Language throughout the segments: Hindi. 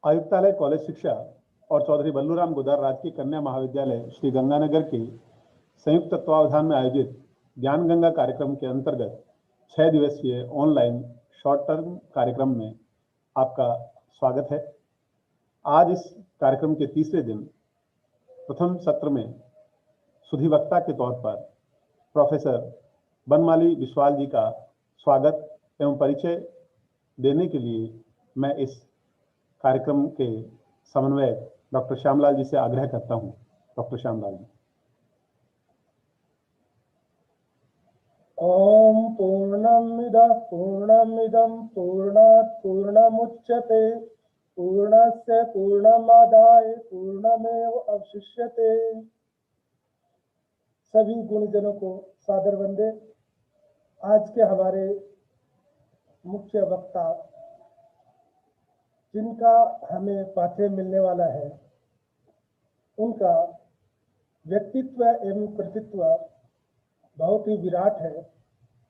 आयुक्तालय कॉलेज शिक्षा और चौधरी बल्लूराम गुदार राजकीय कन्या महाविद्यालय श्री गंगानगर के संयुक्त तत्वावधान में आयोजित ज्ञान गंगा कार्यक्रम के अंतर्गत 6 दिवसीय ऑनलाइन शॉर्ट टर्म कार्यक्रम में आपका स्वागत है। आज इस कार्यक्रम के तीसरे दिन प्रथम सत्र में सुधिवक्ता के तौर पर प्रोफेसर बनमाली विश्वाल जी का स्वागत एवं परिचय देने के लिए मैं इस कार्यक्रम के समन्वयक डॉक्टर श्यामलाल जी से आग्रह करता हूं। डॉक्टर श्यामलाल जी। ओम पूर्णमिदं पूर्णात् पूर्णमुच्यते पूर्णस्य पूर्णमादाय पूर्णमेव अवशिष्यते। सभी गुणीजनों को सादर वंदे। आज के हमारे मुख्य वक्ता जिनका हमें पाठ्य मिलने वाला है, उनका व्यक्तित्व एवं कृतित्व बहुत ही विराट है,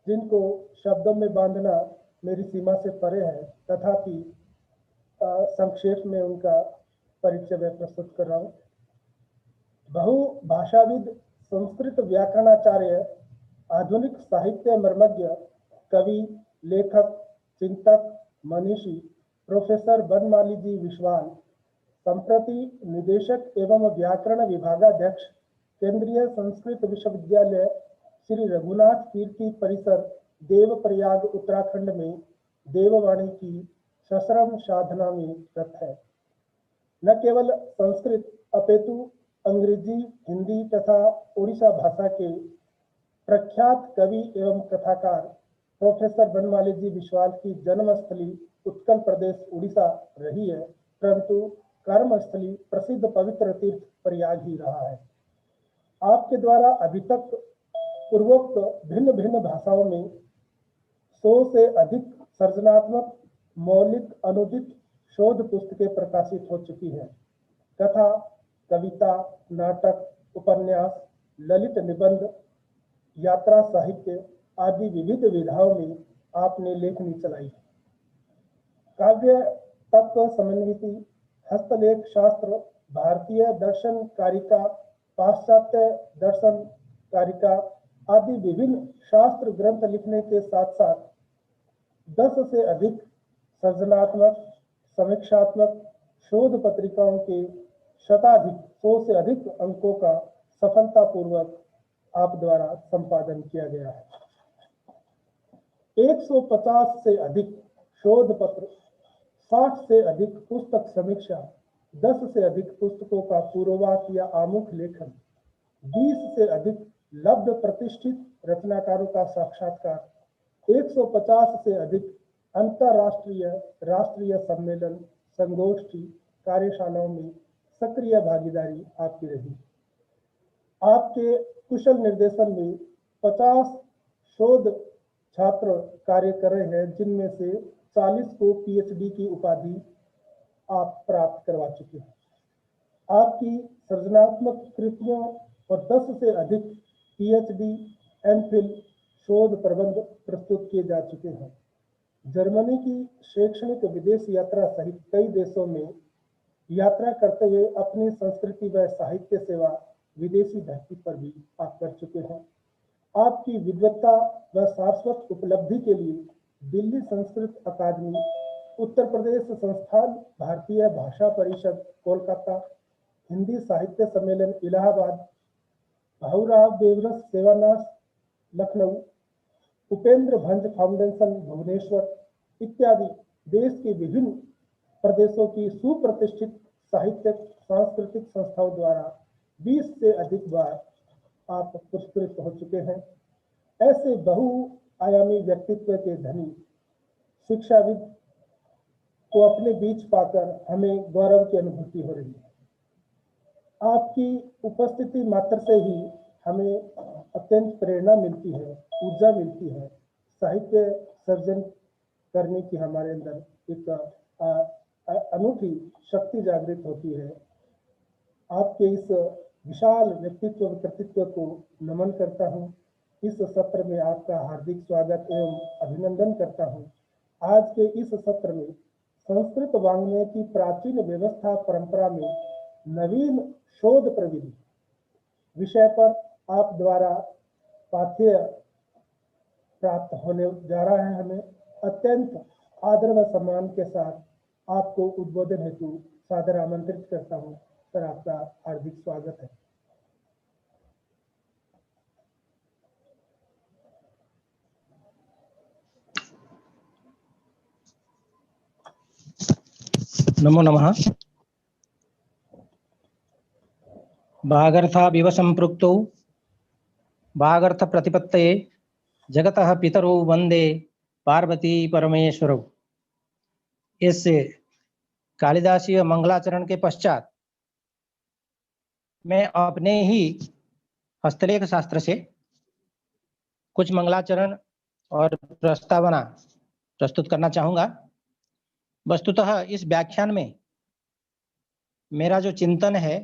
जिनको शब्दों में बांधना मेरी सीमा से परे है। तथापि संक्षेप में उनका परिचय मैं प्रस्तुत कर रहा हूँ। बहुभाषाविद, संस्कृत व्याकरणाचार्य, आधुनिक साहित्य मर्मज्ञ, कवि, लेखक, चिंतक, मनीषी प्रोफेसर बनमाली जी विश्वाल संप्रति निदेशक एवं व्याकरण विभागाध्यक्ष, केंद्रीय संस्कृत विश्वविद्यालय श्री रघुनाथ कीर्ति परिसर, देवप्रयाग, उत्तराखंड में देववाणी की सश्रम साधना में रत है। न केवल संस्कृत अपितु अंग्रेजी, हिंदी तथा उड़ीसा भाषा के प्रख्यात कवि एवं कथाकार प्रोफेसर बनमाली जी विश्वाल की जन्मस्थली उत्कल प्रदेश उड़ीसा रही है, परंतु कर्मस्थली प्रसिद्ध पवित्र तीर्थ प्रयाग ही रहा है। आपके द्वारा अभी तक पूर्वोक्त भिन्न भिन्न भाषाओं में 100 से अधिक सृजनात्मक, मौलिक, अनुदित शोध पुस्तकें प्रकाशित हो चुकी हैं। कथा, कविता, नाटक, उपन्यास, ललित निबंध, यात्रा साहित्य आदि विविध विधाओं में आपने लेखनी चलाई है। काव्य, तत्व समन्विती, हस्तलेख शास्त्र, भारतीय दर्शन कारिका, पाश्चात्य दर्शन कारिका आदि विभिन्न शास्त्र ग्रंथ लिखने के साथ साथ 10 से अधिक सृजनात्मक, समीक्षात्मक शोध पत्रिकाओं के शताधिक 100 से अधिक अंकों का सफलतापूर्वक आप द्वारा संपादन किया गया है। 150 से अधिक शोध पत्र, 60 से अधिक पुस्तक समीक्षा, 10 से अधिक पुस्तकों का पूर्ववाक या आमुख लेखन, 20 से अधिक लब्ध प्रतिष्ठित रचनाकारों का साक्षात्कार, 150 से अधिक अंतरराष्ट्रीय, राष्ट्रीय सम्मेलन, संगोष्ठी, कार्यशालाओं में सक्रिय भागीदारी आपकी रही। आपके कुशल निर्देशन में 50 शोध छात्र कार्य कर रहे हैं, जिनमें से 40 को पीएचडी की उपाधि आप प्राप्त करवा चुके हैं। आपकी सृजनात्मक कृतियों और 10 से अधिक पीएचडी, एमफिल शोध प्रबंध प्रस्तुत किए जा चुके हैं। जर्मनी की शैक्षणिक विदेश यात्रा सहित कई देशों में यात्रा करते हुए अपनी संस्कृति व साहित्य सेवा विदेशी धरती पर भी आप कर चुके हैं। आपकी विद्वत्ता व शाश्वत उपलब्धि के लिए दिल्ली संस्कृत अकादमी, उत्तर प्रदेश संस्थान भारतीय भाषा परिषद कोलकाता, हिंदी साहित्य सम्मेलन इलाहाबाद, भाऊराव देवरस सेवानाश लखनऊ, उपेंद्र भंज फाउंडेशन भुवनेश्वर इत्यादि देश के विभिन्न प्रदेशों की सुप्रतिष्ठित साहित्यिक सांस्कृतिक संस्थाओं द्वारा 20 से अधिक बार आप पुरस्कृत हो चुके हैं। ऐसे बहुआयामी व्यक्तित्व के धनी शिक्षाविद को अपने बीच पाकर हमें गौरव की अनुभूति हो रही है। आपकी उपस्थिति मात्र से ही हमें अत्यंत प्रेरणा मिलती है, ऊर्जा मिलती है, साहित्य सर्जन करने की हमारे अंदर एक अनूठी शक्ति जागृत होती है। आपके इस विशाल व्यक्तित्व व कृतित्व को नमन करता हूँ। इस सत्र में आपका हार्दिक स्वागत एवं अभिनंदन करता हूँ। आज के इस सत्र में संस्कृत वाङ्मय की प्राचीन व्यवस्था परंपरा में नवीन शोध प्रविधि विषय पर आप द्वारा पाठ्य प्राप्त होने जा रहा है। हमें अत्यंत आदर व सम्मान के साथ आपको उद्बोधन हेतु सादर आमंत्रित करता हूं। सर, आपका हार्दिक स्वागत है। नमो नमः। भागर्थाविव संपृक्तौ भागर्थ प्रतिपत्तये जगतः पितरौ वंदे पार्वती परमेश्वरौ। इस कालिदासीय मंगलाचरण के पश्चात मैं अपने ही हस्तलेख शास्त्र से कुछ मंगलाचरण और प्रस्तावना प्रस्तुत करना चाहूँगा। वस्तुतः इस व्याख्यान में मेरा जो चिंतन है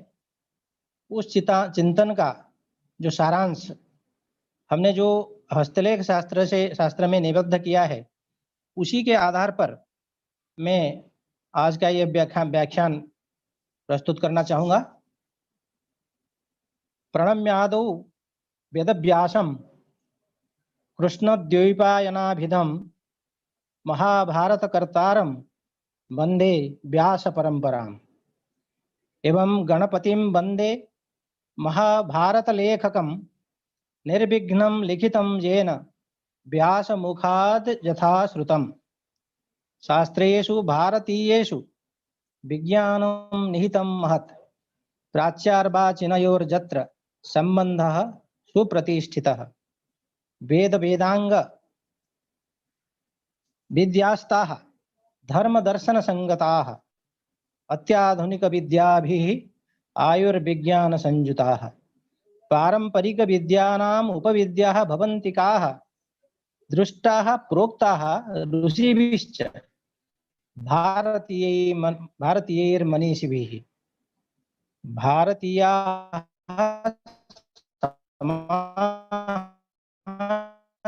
उस चिंतन का जो सारांश हमने जो हस्तलेख शास्त्र में निबद्ध किया है उसी के आधार पर मैं आज का ये व्याख्यान प्रस्तुत करना चाहूँगा। प्रणम्यादौ वेदव्यासं कृष्णद्वैपायनाभिधं महाभारतकर्तारं वंदे व्यास परंपराम् एवं गणपतिं वंदे महाभारत लेखकं निर्विघ्नं लिखितं येन व्यासमुखाद् यथा श्रुतं शास्त्रेषु भारतीयेषु विज्ञानं निहितं महत् प्राच्यार्वाचिनयोर्यत्र संबंधः सुप्रतिष्ठितः वेद वेदांग विद्यास्ताः धर्म दर्शन संगताः अत्याधुनिक विद्याभिः आयुर्विज्ञान संयुताः पारंपरिक विद्यानाम् उपविद्याः भवन्ति काः दृष्टाः प्रोक्ताः ऋषिभिश्च भारतीयैर्मनीषिभिः भारतीयाः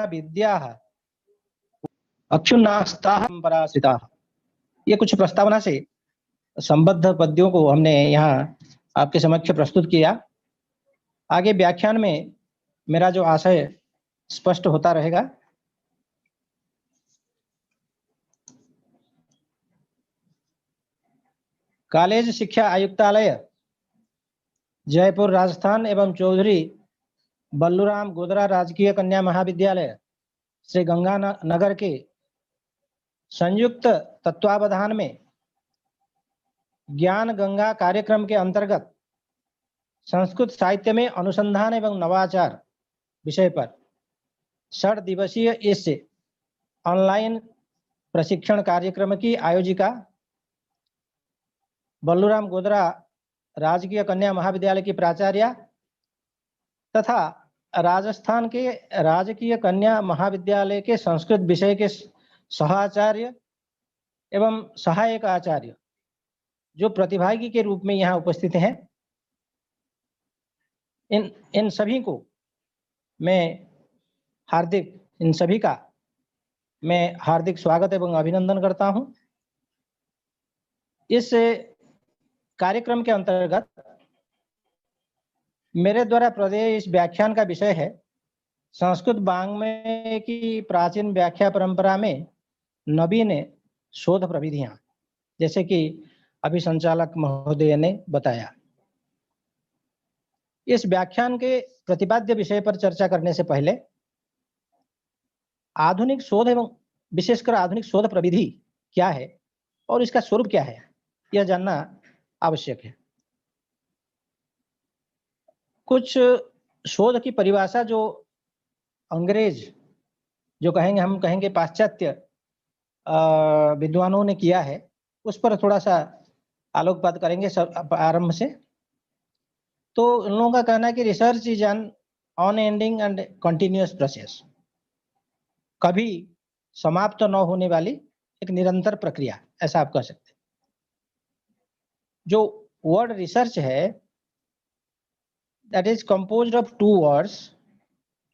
विद्याः अक्षुण्णास्ताः परम्पराश्रिताः। ये कुछ प्रस्तावना से संबद्ध पद्यों को हमने यहाँ आपके समक्ष प्रस्तुत किया। आगे व्याख्यान में मेरा जो आशय स्पष्ट होता रहेगा। कॉलेज शिक्षा आयुक्तालय जयपुर राजस्थान एवं चौधरी बल्लूराम गोदरा राजकीय कन्या महाविद्यालय श्री गंगानगर के संयुक्त तत्वावधान में ज्ञान गंगा कार्यक्रम के अंतर्गत संस्कृत साहित्य में अनुसंधान एवं नवाचार विषय पर 6 दिवसीय इस ऑनलाइन प्रशिक्षण कार्यक्रम की आयोजिका बल्लूराम गोदरा राजकीय कन्या महाविद्यालय की प्राचार्य तथा राजस्थान के राजकीय कन्या महाविद्यालय के संस्कृत विषय के सहाचार्य एवं सहायक आचार्य जो प्रतिभागी के रूप में यहाँ उपस्थित हैं, इन सभी को मैं हार्दिक स्वागत एवं अभिनंदन करता हूं। इस कार्यक्रम के अंतर्गत मेरे द्वारा प्रदेश इस व्याख्यान का विषय है संस्कृत वाङ्मय की प्राचीन व्याख्या परंपरा में नवीन शोध प्रविधियां, जैसे कि अभी संचालक महोदय ने बताया। इस व्याख्यान के प्रतिपाद्य विषय पर चर्चा करने से पहले आधुनिक शोध एवं विशेषकर आधुनिक शोध प्रविधि क्या है और इसका स्वरूप क्या है, यह जानना आवश्यक है। कुछ शोध की परिभाषा जो अंग्रेज जो हम कहेंगे पाश्चात्य विद्वानों ने किया है उस पर थोड़ा सा आलोकपात करेंगे आरंभ से। तो उन लोगों का कहना है कि research is an on ending and continuous process, कभी समाप्त न होने वाली एक निरंतर प्रक्रिया, ऐसा आप कह सकते हैं। जो वर्ड रिसर्च है that is composed of 2 words,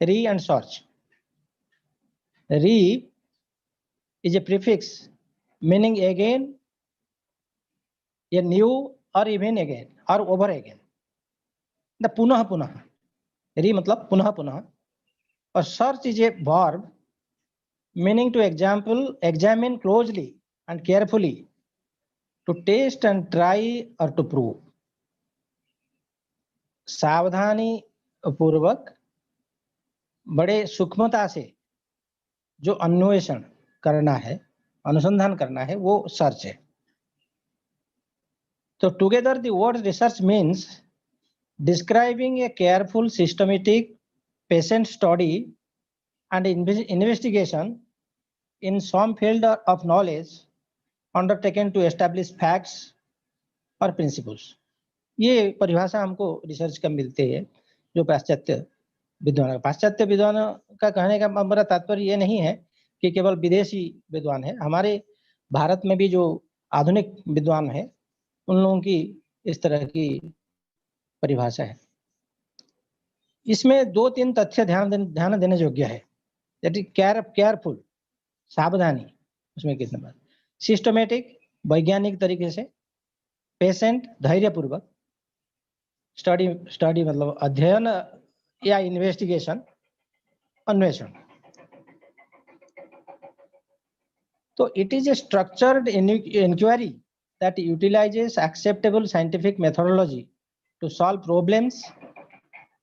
re and search. Re is a prefix meaning again ये न्यू और इवन अगेन और ओवर अगेन, द पुनः पुनः, री मतलब पुनः पुनः, और search is a verb meaning to examine closely and carefully, to taste and try or to prove. सावधानी पूर्वक बड़े सूक्ष्मता से जो अन्वेषण करना है, अनुसंधान करना है, वो सर्च है। तो together the word research means describing a careful, systematic, patient study and investigation in some field of knowledge undertaken to establish facts or principles. ये परिभाषा हमको रिसर्च का मिलते हैं जो पाश्चात्य विद्वानों का कहने का हमारा तात्पर्य ये नहीं है कि केवल विदेशी विद्वान है, हमारे भारत में भी जो आधुनिक विद्वान है उन लोगों की इस तरह की परिभाषा है। इसमें 2-3 तथ्य ध्यान देने योग्य है। केयरफुल, सावधानी, उसमें कितना बात, सिस्टमेटिक, वैज्ञानिक तरीके से, पेशेंट, धैर्यपूर्वक, स्टडी मतलब अध्ययन या इन्वेस्टिगेशन, अन्वेषण। तो it is a structured inquiry that utilises acceptable scientific methodology to solve problems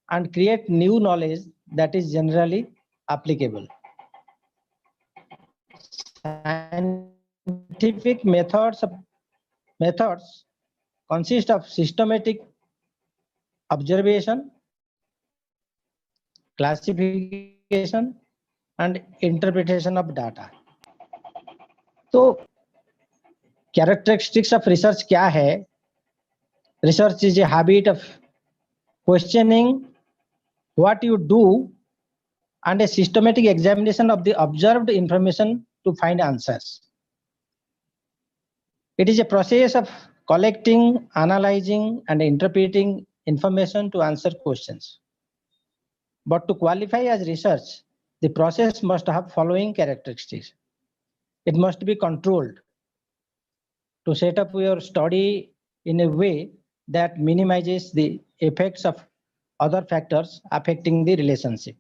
and create new knowledge that is generally applicable. Scientific methods consist of systematic observation, classification and interpretation of data. तो characteristics of research क्या है? Research is a habit of questioning what you do and a systematic examination of the observed information to find answers. It is a process of collecting, analyzing and interpreting information to answer questions. But to qualify as research, the process must have following characteristics. It must be controlled to set up your study in a way that minimizes the effects of other factors affecting the relationship.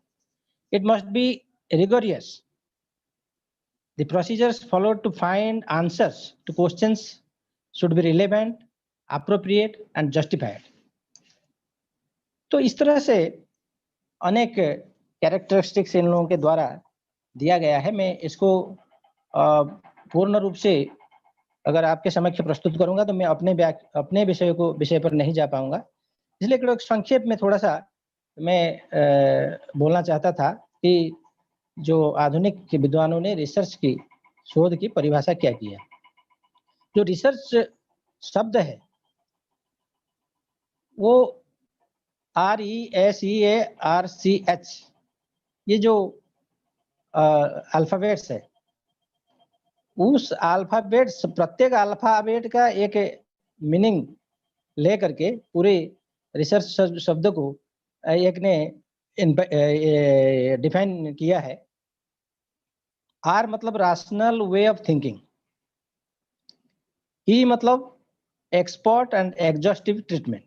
It must be rigorous. The procedures followed to find answers to questions should be relevant, appropriate and justified. तो इस तरह से अनेक कैरेक्टरिस्टिक्स इन लोगों के द्वारा दिया गया है। मैं इसको पूर्ण रूप से अगर आपके समक्ष प्रस्तुत करूंगा तो मैं अपने विषय पर नहीं जा पाऊंगा, इसलिए संक्षेप में थोड़ा सा मैं बोलना चाहता था कि जो आधुनिक विद्वानों ने रिसर्च की शोध की परिभाषा क्या की है। जो रिसर्च शब्द है वो RESEARCH, ये जो अल्फाबेट्स है, उस अल्फाबेट्स, प्रत्येक अल्फाबेट का एक मीनिंग ले करके पूरे रिसर्च शब्द को एक ने डिफाइन किया है। R मतलब rational way of thinking, E मतलब expert and exhaustive treatment,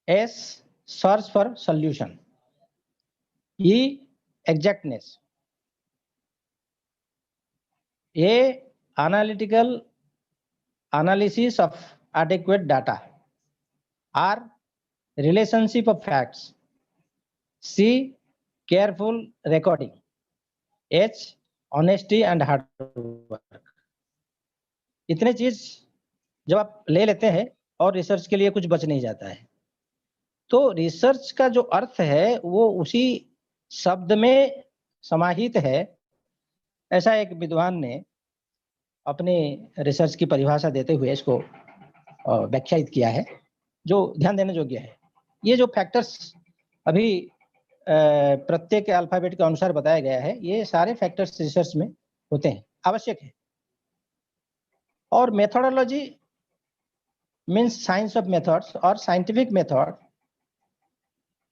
S search for solution, E exactness, A analytical analysis of adequate data, R relationship of facts, C careful recording, H honesty and hard work. इतने चीज जब आप ले लेते हैं और रिसर्च के लिए कुछ बच नहीं जाता है, तो रिसर्च का जो अर्थ है वो उसी शब्द में समाहित है। ऐसा एक विद्वान ने अपने रिसर्च की परिभाषा देते हुए इसको व्याख्यायित किया है, जो ध्यान देने योग्य है। ये जो फैक्टर्स अभी प्रत्येक अल्फाबेट के अनुसार बताया गया है, ये सारे फैक्टर्स रिसर्च में होते हैं, आवश्यक है। और methodology means science of methods और साइंटिफिक मेथड।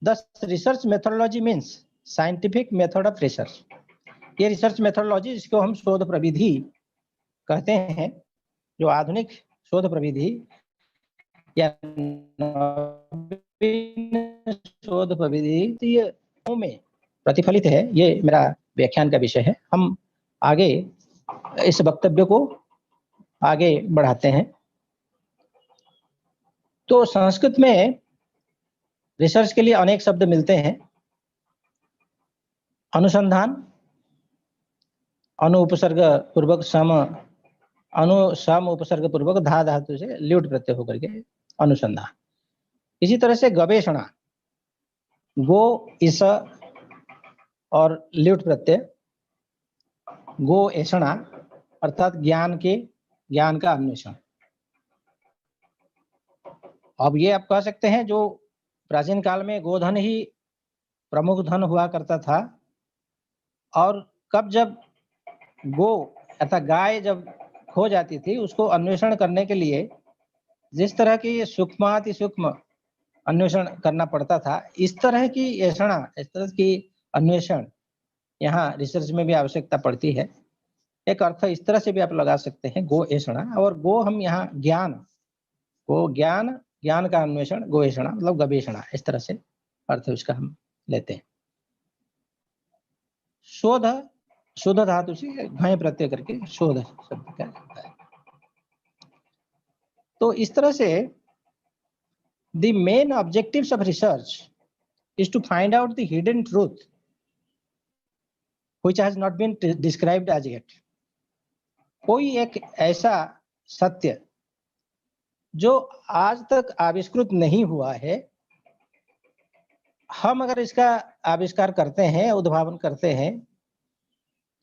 दस research methodology means scientific method of research. ये रिसर्च मेथोडोलॉजी जिसको हम शोध प्रविधि कहते हैं, जो आधुनिक शोध प्रविधि या नवीन शोध प्रविधि में प्रतिफलित है, ये मेरा व्याख्यान का विषय है। हम आगे इस वक्तव्य को आगे बढ़ाते हैं। तो संस्कृत में रिसर्च के लिए अनेक शब्द मिलते हैं। अनुसंधान, अनु उपसर्ग पूर्वक सम, अनु सम उपसर्ग पूर्वक धा धातु से ल्यूट प्रत्यय होकर के अनुसंधान। इसी तरह से गवेषणा, गो इस और ल्यूट प्रत्यय गो ऐषणा, अर्थात ज्ञान का अन्वेषण। अब ये आप कह सकते हैं, जो प्राचीन काल में गोधन ही प्रमुख धन हुआ करता था, और कब जब गो अर्थात गाय जब खो जाती थी, उसको अन्वेषण करने के लिए जिस तरह की सूक्ष्माति सूक्ष्म अन्वेषण करना पड़ता था, इस तरह की ऐषणा, इस तरह की अन्वेषण यहाँ रिसर्च में भी आवश्यकता पड़ती है। एक अर्थ इस तरह से भी आप लगा सकते हैं, गो ऐषणा, और गो हम यहाँ ज्ञान, गो ज्ञान का अन्वेषण, गो ऐषणा मतलब गवेषणा, इस तरह से अर्थ उसका हम लेते हैं। शोध, शुद्ध धातु से घय प्रत्यय करके शोध शब्द का होता है। तो इस तरह से the main objectives of research is to find out the hidden truth which has not been described as yet. कोई एक ऐसा सत्य जो आज तक आविष्कृत नहीं हुआ है, हम अगर इसका आविष्कार करते हैं, उद्भावन करते हैं,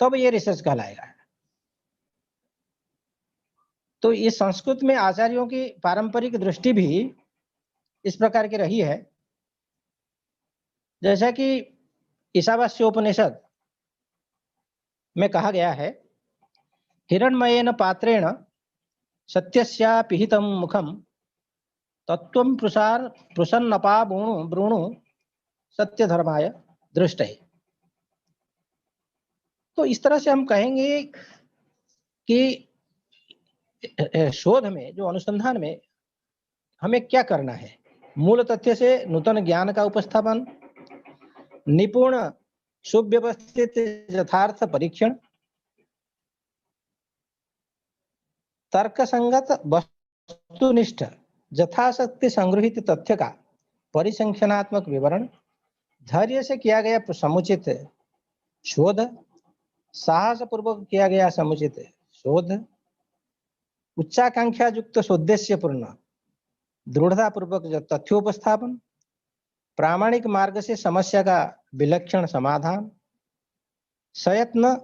तब ये रिसर्च कहलाएगा। तो इस संस्कृत में आचार्यों की पारंपरिक दृष्टि भी इस प्रकार की रही है। जैसा कि ईशावास्योपनिषद में कहा गया है, हिरण्मयेन पात्रेण सत्यस्या पिहितं मुखम तत्वं पृषन्नपा ब्रूणु सत्य धर्माय दृष्टये। तो इस तरह से हम कहेंगे कि शोध में, जो अनुसंधान में हमें क्या करना है, मूल तथ्य से नूतन ज्ञान का उपस्थापन, निपुण सुव्यवस्थित यथार्थ परीक्षण, तर्कसंगत वस्तुनिष्ठ यथाशक्ति संग्रहित तथ्य का परिसंख्यानात्मक विवरण, धैर्य से किया गया समुचित शोध, साहस पूर्वक किया गया समुचित शोध, उच्चाकांक्षा युक्त उद्देश्य पूर्ण दृढ़ता पूर्वक तथ्योपस्थापन, प्रामाणिक मार्ग से समस्या का विलक्षण समाधान, सयत्न,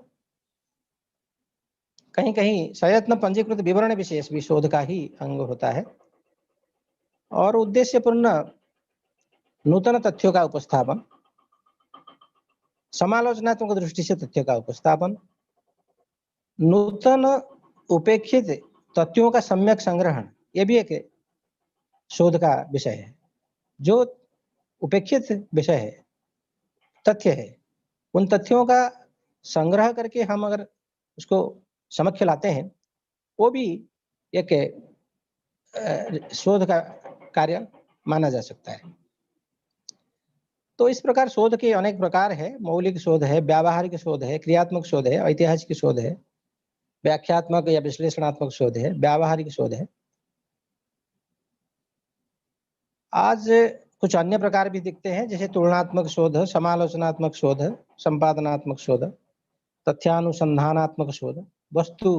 कहीं कहीं सयत्न पंजीकृत विवरण विशेष भी शोध का ही अंग होता है, और उद्देश्यपूर्ण नूतन तथ्यों का उपस्थापन, समालोचनात्मक दृष्टि से तथ्य का उपस्थापन, नूतन उपेक्षित तथ्यों का सम्यक संग्रहण, ये भी एक शोध का विषय है। जो उपेक्षित विषय है, तथ्य है, उन तथ्यों का संग्रह करके हम अगर उसको समक्ष लाते हैं, वो भी एक शोध का कार्य माना जा सकता है। तो इस प्रकार शोध के अनेक प्रकार है। मौलिक शोध है, व्यावहारिक शोध है, क्रियात्मक शोध है, ऐतिहासिक शोध है, व्याख्यात्मक या विश्लेषणात्मक शोध है, व्यावहारिक शोध है। आज कुछ अन्य प्रकार भी दिखते हैं, जैसे तुलनात्मक शोध, समालोचनात्मक शोध, संपादनात्मक शोध, तथ्यानुसंधानात्मक शोध, वस्तु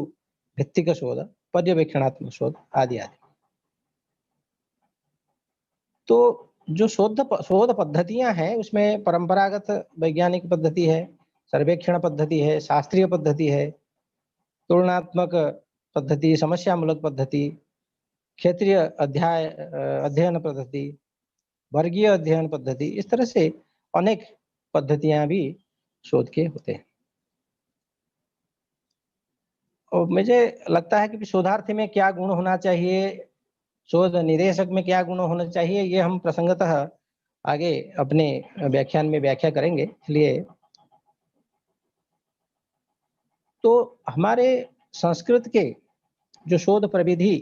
भित्तिक शोध, पर्यवेक्षणात्मक शोध आदि आदि। तो जो शोध पद्धतियां हैं, उसमें परंपरागत वैज्ञानिक पद्धति है, सर्वेक्षण पद्धति है, शास्त्रीय पद्धति है, तुलनात्मक पद्धति, समस्यामूलक पद्धति, क्षेत्रीय अध्ययन पद्धति, वर्गीय अध्ययन पद्धति, इस तरह से अनेक पद्धतियां भी शोध के होते हैं। और मुझे लगता है कि शोधार्थी में क्या गुण होना चाहिए, शोध निदेशक में क्या गुण होना चाहिए, ये हम प्रसंगतः आगे अपने व्याख्यान में व्याख्या करेंगे। इसलिए तो हमारे संस्कृत के जो शोध प्रविधि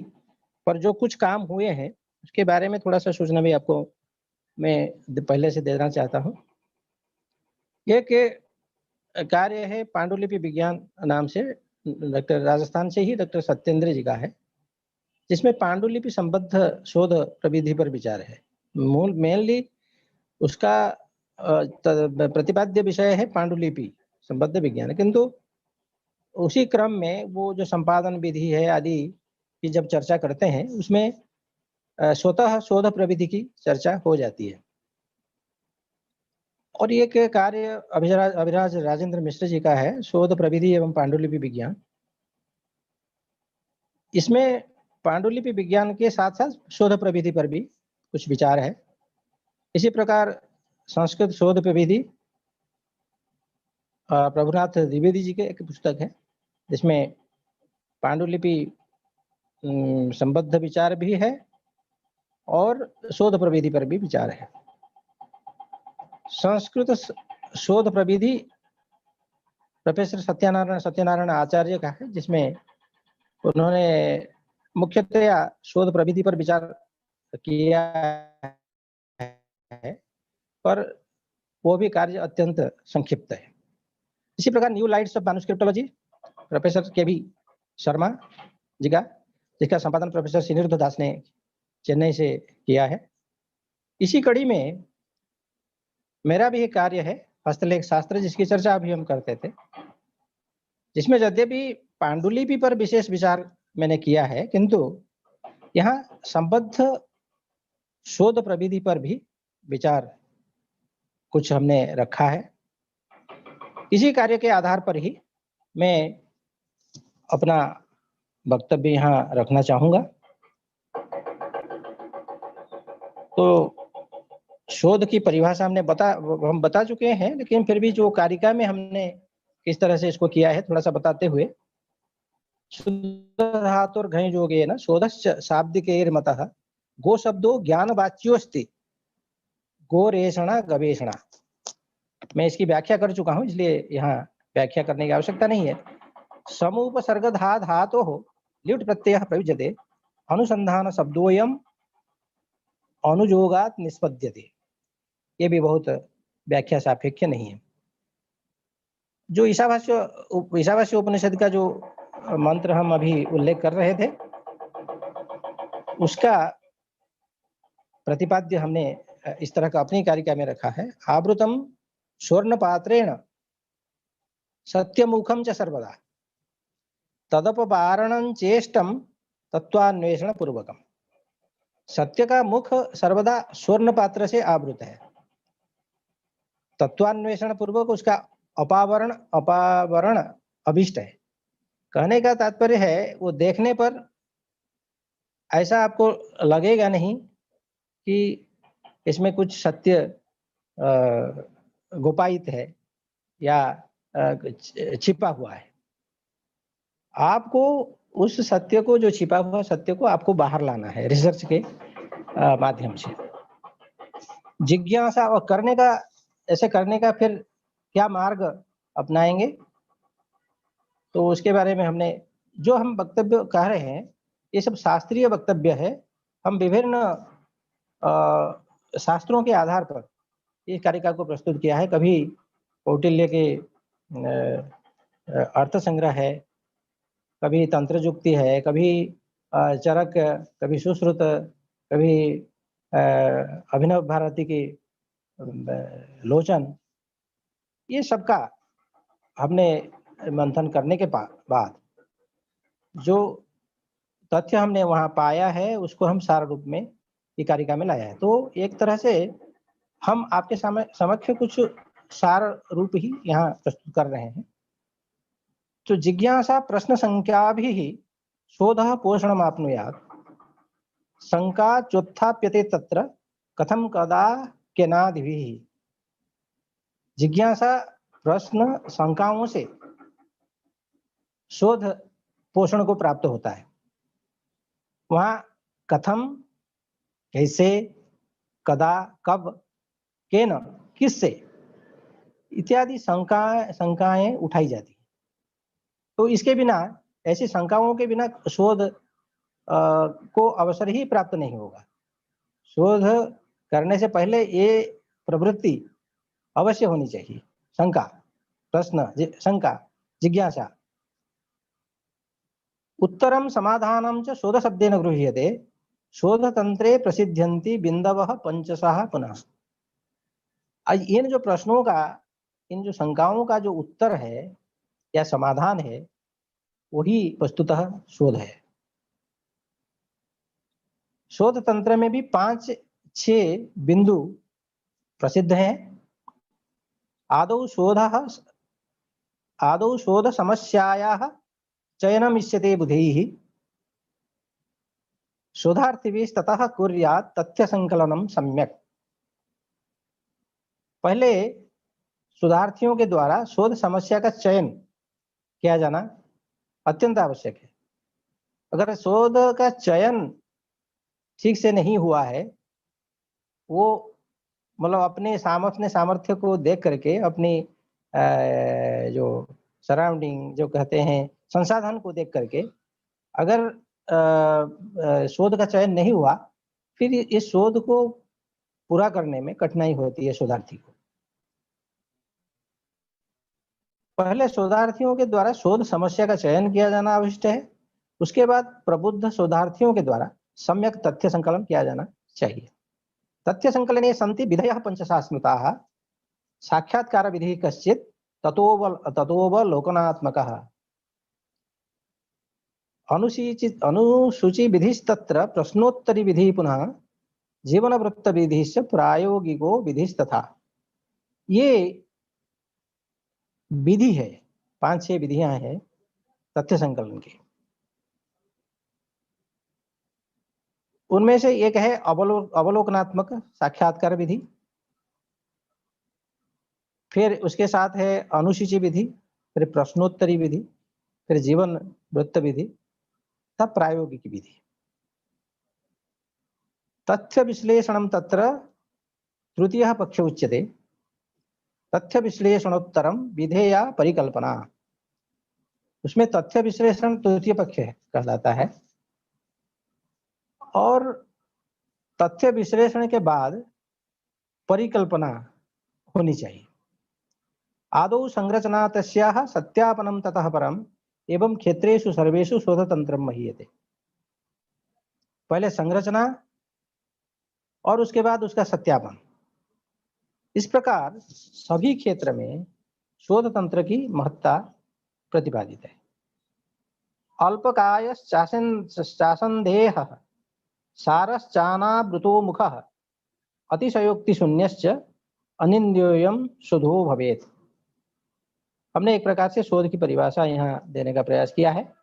पर जो कुछ काम हुए हैं उसके बारे में थोड़ा सा सूचना भी आपको मैं पहले से देना चाहता हूँ। एक कार्य है पांडुलिपि विज्ञान नाम से, डॉक्टर राजस्थान से ही डॉक्टर सत्येंद्र जी का है, जिसमें पांडुलिपि संबद्ध शोध प्रविधि पर विचार है। मूल मेनली उसका प्रतिपाद्य विषय है पांडुलिपि संबद्ध विज्ञान, किंतु उसी क्रम में वो जो संपादन विधि है आदि की जब चर्चा करते हैं उसमें स्वतः शोध प्रविधि की चर्चा हो जाती है। और ये के कार्य अभिराज राजेंद्र मिश्र जी का है, शोध प्रविधि एवं पांडुलिपि विज्ञान। इसमें पांडुलिपि विज्ञान के साथ साथ शोध प्रविधि पर भी कुछ विचार है। इसी प्रकार संस्कृत शोध प्रविधि प्रभुनाथ द्विवेदी जी के एक पुस्तक है, जिसमें पांडुलिपि संबद्ध विचार भी है और शोध प्रविधि पर भी विचार है। संस्कृत शोध प्रविधि प्रोफेसर सत्यनारायण आचार्य का है, जिसमें उन्होंने मुख्यतया शोध प्रविधि पर विचार किया है, पर वो भी कार्य अत्यंत संक्षिप्त है। इसी प्रकार new lights of manuscriptology professor KV. Sharma ji का, जिसका संपादन प्रोफेसर श्रीनिरुद्ध दास ने चेन्नई से किया है। इसी कड़ी में मेरा भी एक कार्य है हस्तलेख शास्त्र, जिसकी चर्चा अभी हम करते थे, जिसमें यद्यपि पांडुलिपि पर विशेष विचार मैंने किया है, किंतु यहाँ संबद्ध शोध प्रविधि पर भी विचार कुछ हमने रखा है। इसी कार्य के आधार पर ही मैं अपना वक्तव्य यहाँ रखना चाहूंगा। तो शोध की परिभाषा हम बता चुके हैं, लेकिन फिर भी जो कारिका में हमने किस तरह से इसको किया है थोड़ा सा बताते हुए, शुद्ध धातुर घञ योगेन शोधश्च शाब्दिकैर्मतः गो शब्दो ज्ञानवाच्योस्ति गोरेषणा गवेषणा। मैं इसकी व्याख्या कर चुका हूं, इसलिए यहाँ व्याख्या करने की आवश्यकता नहीं है। समुपसर्ग धातोः ल्युट् प्रत्ययः प्रयुज्यते अनुसंधान शब्दोयम अनुयोगात् निष्पद्यते। ये भी बहुत व्याख्या सापेक्ष नहीं है। जो ईशावास्य उपनिषद का जो मंत्र हम अभी उल्लेख कर रहे थे, उसका प्रतिपाद्य हमने इस तरह का अपनी कारिका में रखा है। आवृतम स्वर्ण पात्रेण सत्यमुखम च सर्वदा तदपवारणं चेष्टम तत्वान्वेषण पूर्वकम। सत्य का मुख सर्वदा स्वर्ण पात्र से आवृत है, तत्वान्वेषण पूर्वक उसका अपावरण अभिष्ट है। कहने का तात्पर्य है, वो देखने पर ऐसा आपको लगेगा नहीं कि इसमें कुछ सत्य गोपायित है या छिपा हुआ है। आपको उस सत्य को, जो छिपा हुआ सत्य को आपको बाहर लाना है रिसर्च के माध्यम से। जिज्ञासा और ऐसे करने का फिर क्या मार्ग अपनाएंगे, तो उसके बारे में हमने जो हम वक्तव्य कह रहे हैं, ये सब शास्त्रीय वक्तव्य है। हम विभिन्न शास्त्रों के आधार पर इस कारिका को प्रस्तुत किया है। कभी कौटिल्य के अर्थ संग्रह है, कभी तंत्रजुक्ति है, कभी चरक, कभी सुश्रुत, कभी अभिनव भारती की लोचन। ये सबका हमने मंथन करने के बाद जो तथ्य हमने वहां पाया है, उसको हम सार रूप में ये कारिका में लाया है। तो एक तरह से हम आपके समक्ष कुछ सार रूप ही यहाँ प्रस्तुत कर रहे हैं। तो जिज्ञासा प्रश्न संख्या भी शोध पोषण आप्नुयात् शंका चोत्थाप्यते तत्र कथम कदा केनादिभिः। जिज्ञासा प्रश्न शंकाओं से शोध पोषण को प्राप्त होता है। वहां कथम, कैसे, कदा, कब, केन, किससे इत्यादि शंकाएं उठाई जाती। तो इसके बिना, ऐसी शंकाओं के बिना शोध को अवसर ही प्राप्त नहीं होगा। शोध करने से पहले ये प्रवृत्ति अवश्य होनी चाहिए, शंका, प्रश्न, शंका, जिज्ञासा। उत्तरम समाधानम च शोध शब्देन गृह्यते, शोधतंत्रे प्रसिद्ध्यन्ति बिंदवः पंचशः पुनः। आज इन जो प्रश्नों का, इन जो शंकाओं का जो उत्तर है या समाधान है, वही वस्तुतः शोध है। शोध तंत्र में भी 5-6 बिंदु प्रसिद्ध हैं। आदौ शोध समस्यायाः चयनम् इष्यते बुधैः, शोधार्थिभिस्ततः कुर्यात् तथ्य संकलनम सम्यक्। पहले शोधार्थियों के द्वारा शोध समस्या का चयन किया जाना अत्यंत आवश्यक है। अगर शोध का चयन ठीक से नहीं हुआ है, वो मतलब अपने सामर्थ्य को देख करके, अपनी जो सराउंडिंग जो कहते हैं संसाधन को देख करके अगर शोध का चयन नहीं हुआ, फिर इस शोध को पूरा करने में कठिनाई होती है शोधार्थी को। पहले शोधार्थियों के द्वारा शोध समस्या का चयन किया जाना आवश्यक है। उसके बाद प्रबुद्ध शोधार्थियों के द्वारा सम्यक तथ्य संकलन किया जाना चाहिए। तथ्य संकलने सन्ति विधयः पंचशः स्मृताः, साक्षात्कार विधि कश्चित् ततोवलोकनात्मकः, अनुसूची विधिस्तत्र प्रश्नोत्तरी विधि पुनः जीवन वृत्त विधिश्च प्रायोगिको विधिस्तथा। ये विधि है, 5-6 विधियां हैं तथ्य संकलन की। उनमें से एक है अवलोकनात्मक साक्षात्कार विधि, फिर उसके साथ है अनुसूची विधि, फिर प्रश्नोत्तरी विधि, फिर जीवन वृत्त विधि, तब प्रायोगिक विधि। तथ्य विश्लेषणम तत्र तृतीयः पक्ष उच्यते, तथ्य विश्लेषणोत्तरम विधेया परिकल्पना। उसमें तथ्य विश्लेषण तृतीय पक्ष कहलाता है, और तथ्य विश्लेषण के बाद परिकल्पना होनी चाहिए। आदौ संरचना तस्याः सत्यापनम ततः परम एवं क्षेत्रेषु सर्वेषु शोधतंत्रम महीयते। पहले संरचना और उसके बाद उसका सत्यापन। इस प्रकार सभी क्षेत्र में शोध तंत्र की महत्ता प्रतिपादित है। अल्पकायश्चासंदेह सारश्चानावृतो मुखः अतिशयोक्ति शून्यश्च अनिंद्योयम शोधो भवेत्। हमने एक प्रकार से शोध की परिभाषा यहाँ देने का प्रयास किया है।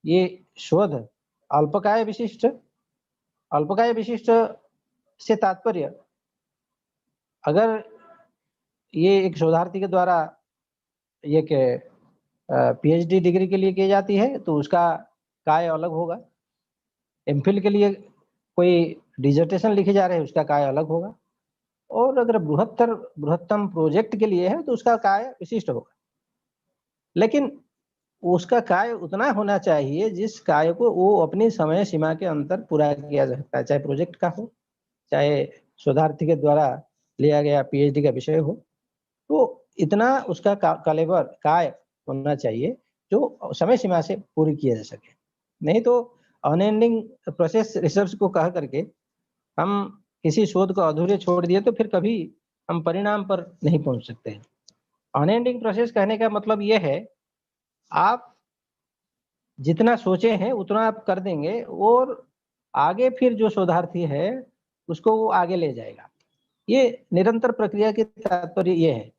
ये शोध अल्पकाय विशिष्ट से तात्पर्य, अगर ये एक शोधार्थी के द्वारा ये पीएचडी डिग्री के लिए की जाती है तो उसका काय अलग होगा। एमफिल के लिए कोई डिसर्टेशन लिखी जा रही है, उसका काय अलग होगा। और अगर बृहत्तम प्रोजेक्ट के लिए है तो उसका काय विशिष्ट होगा। लेकिन उसका काय उतना होना चाहिए जिस काय को वो अपनी समय सीमा के अंतर पूरा किया जा सकता है, चाहे प्रोजेक्ट का हो, चाहे शोधार्थी के द्वारा लिया गया पीएचडी का विषय हो। तो इतना उसका कलेवर काय होना चाहिए जो समय सीमा से पूरी किया जा सके। नहीं तो अनएंडिंग प्रोसेस रिसर्च को कह करके हम किसी शोध को अधूरे छोड़ दिए तो फिर कभी हम परिणाम पर नहीं पहुंच सकते हैं। अनएंडिंग प्रोसेस कहने का मतलब यह है, आप जितना सोचे हैं उतना आप कर देंगे और आगे फिर जो शोधार्थी है उसको वो आगे ले जाएगा। ये निरंतर प्रक्रिया की तात्पर्य ये है।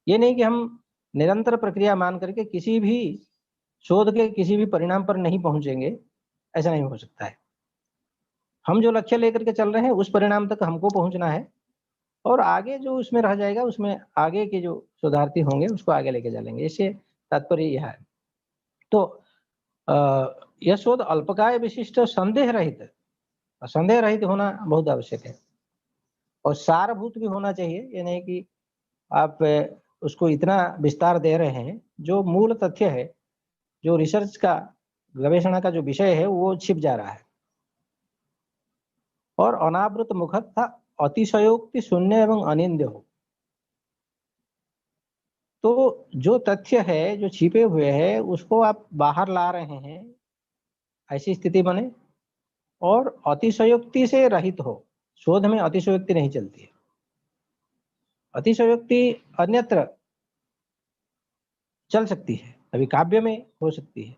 ये नहीं कि हम निरंतर प्रक्रिया मान करके किसी भी शोध के किसी भी परिणाम पर नहीं पहुंचेंगे, ऐसा नहीं हो सकता है। हम जो लक्ष्य लेकर के चल रहे हैं उस परिणाम तक हमको पहुंचना है, और आगे जो उसमें रह जाएगा उसमें आगे के जो शोधार्थी होंगे उसको आगे लेके चलेंगे। इससे तात्पर्य यह है। तो यह शोध अल्पकाय विशिष्ट संदेह रहित होना बहुत आवश्यक है, और सारभूत भी होना चाहिए। ये नहीं कि आप उसको इतना विस्तार दे रहे हैं, जो मूल तथ्य है, जो रिसर्च का गवेषणा का जो विषय है वो छिप जा रहा है। और अनावृत मुख था अतिशयोक्ति शून्य एवं अनिंद्य हो। तो जो तथ्य है जो छिपे हुए हैं उसको आप बाहर ला रहे हैं, ऐसी स्थिति बने। और अतिशयोक्ति से रहित हो। शोध में अतिशयोक्ति नहीं चलती है। अतिशयोक्ति अन्यत्र चल सकती है, अभी काव्य में हो सकती है,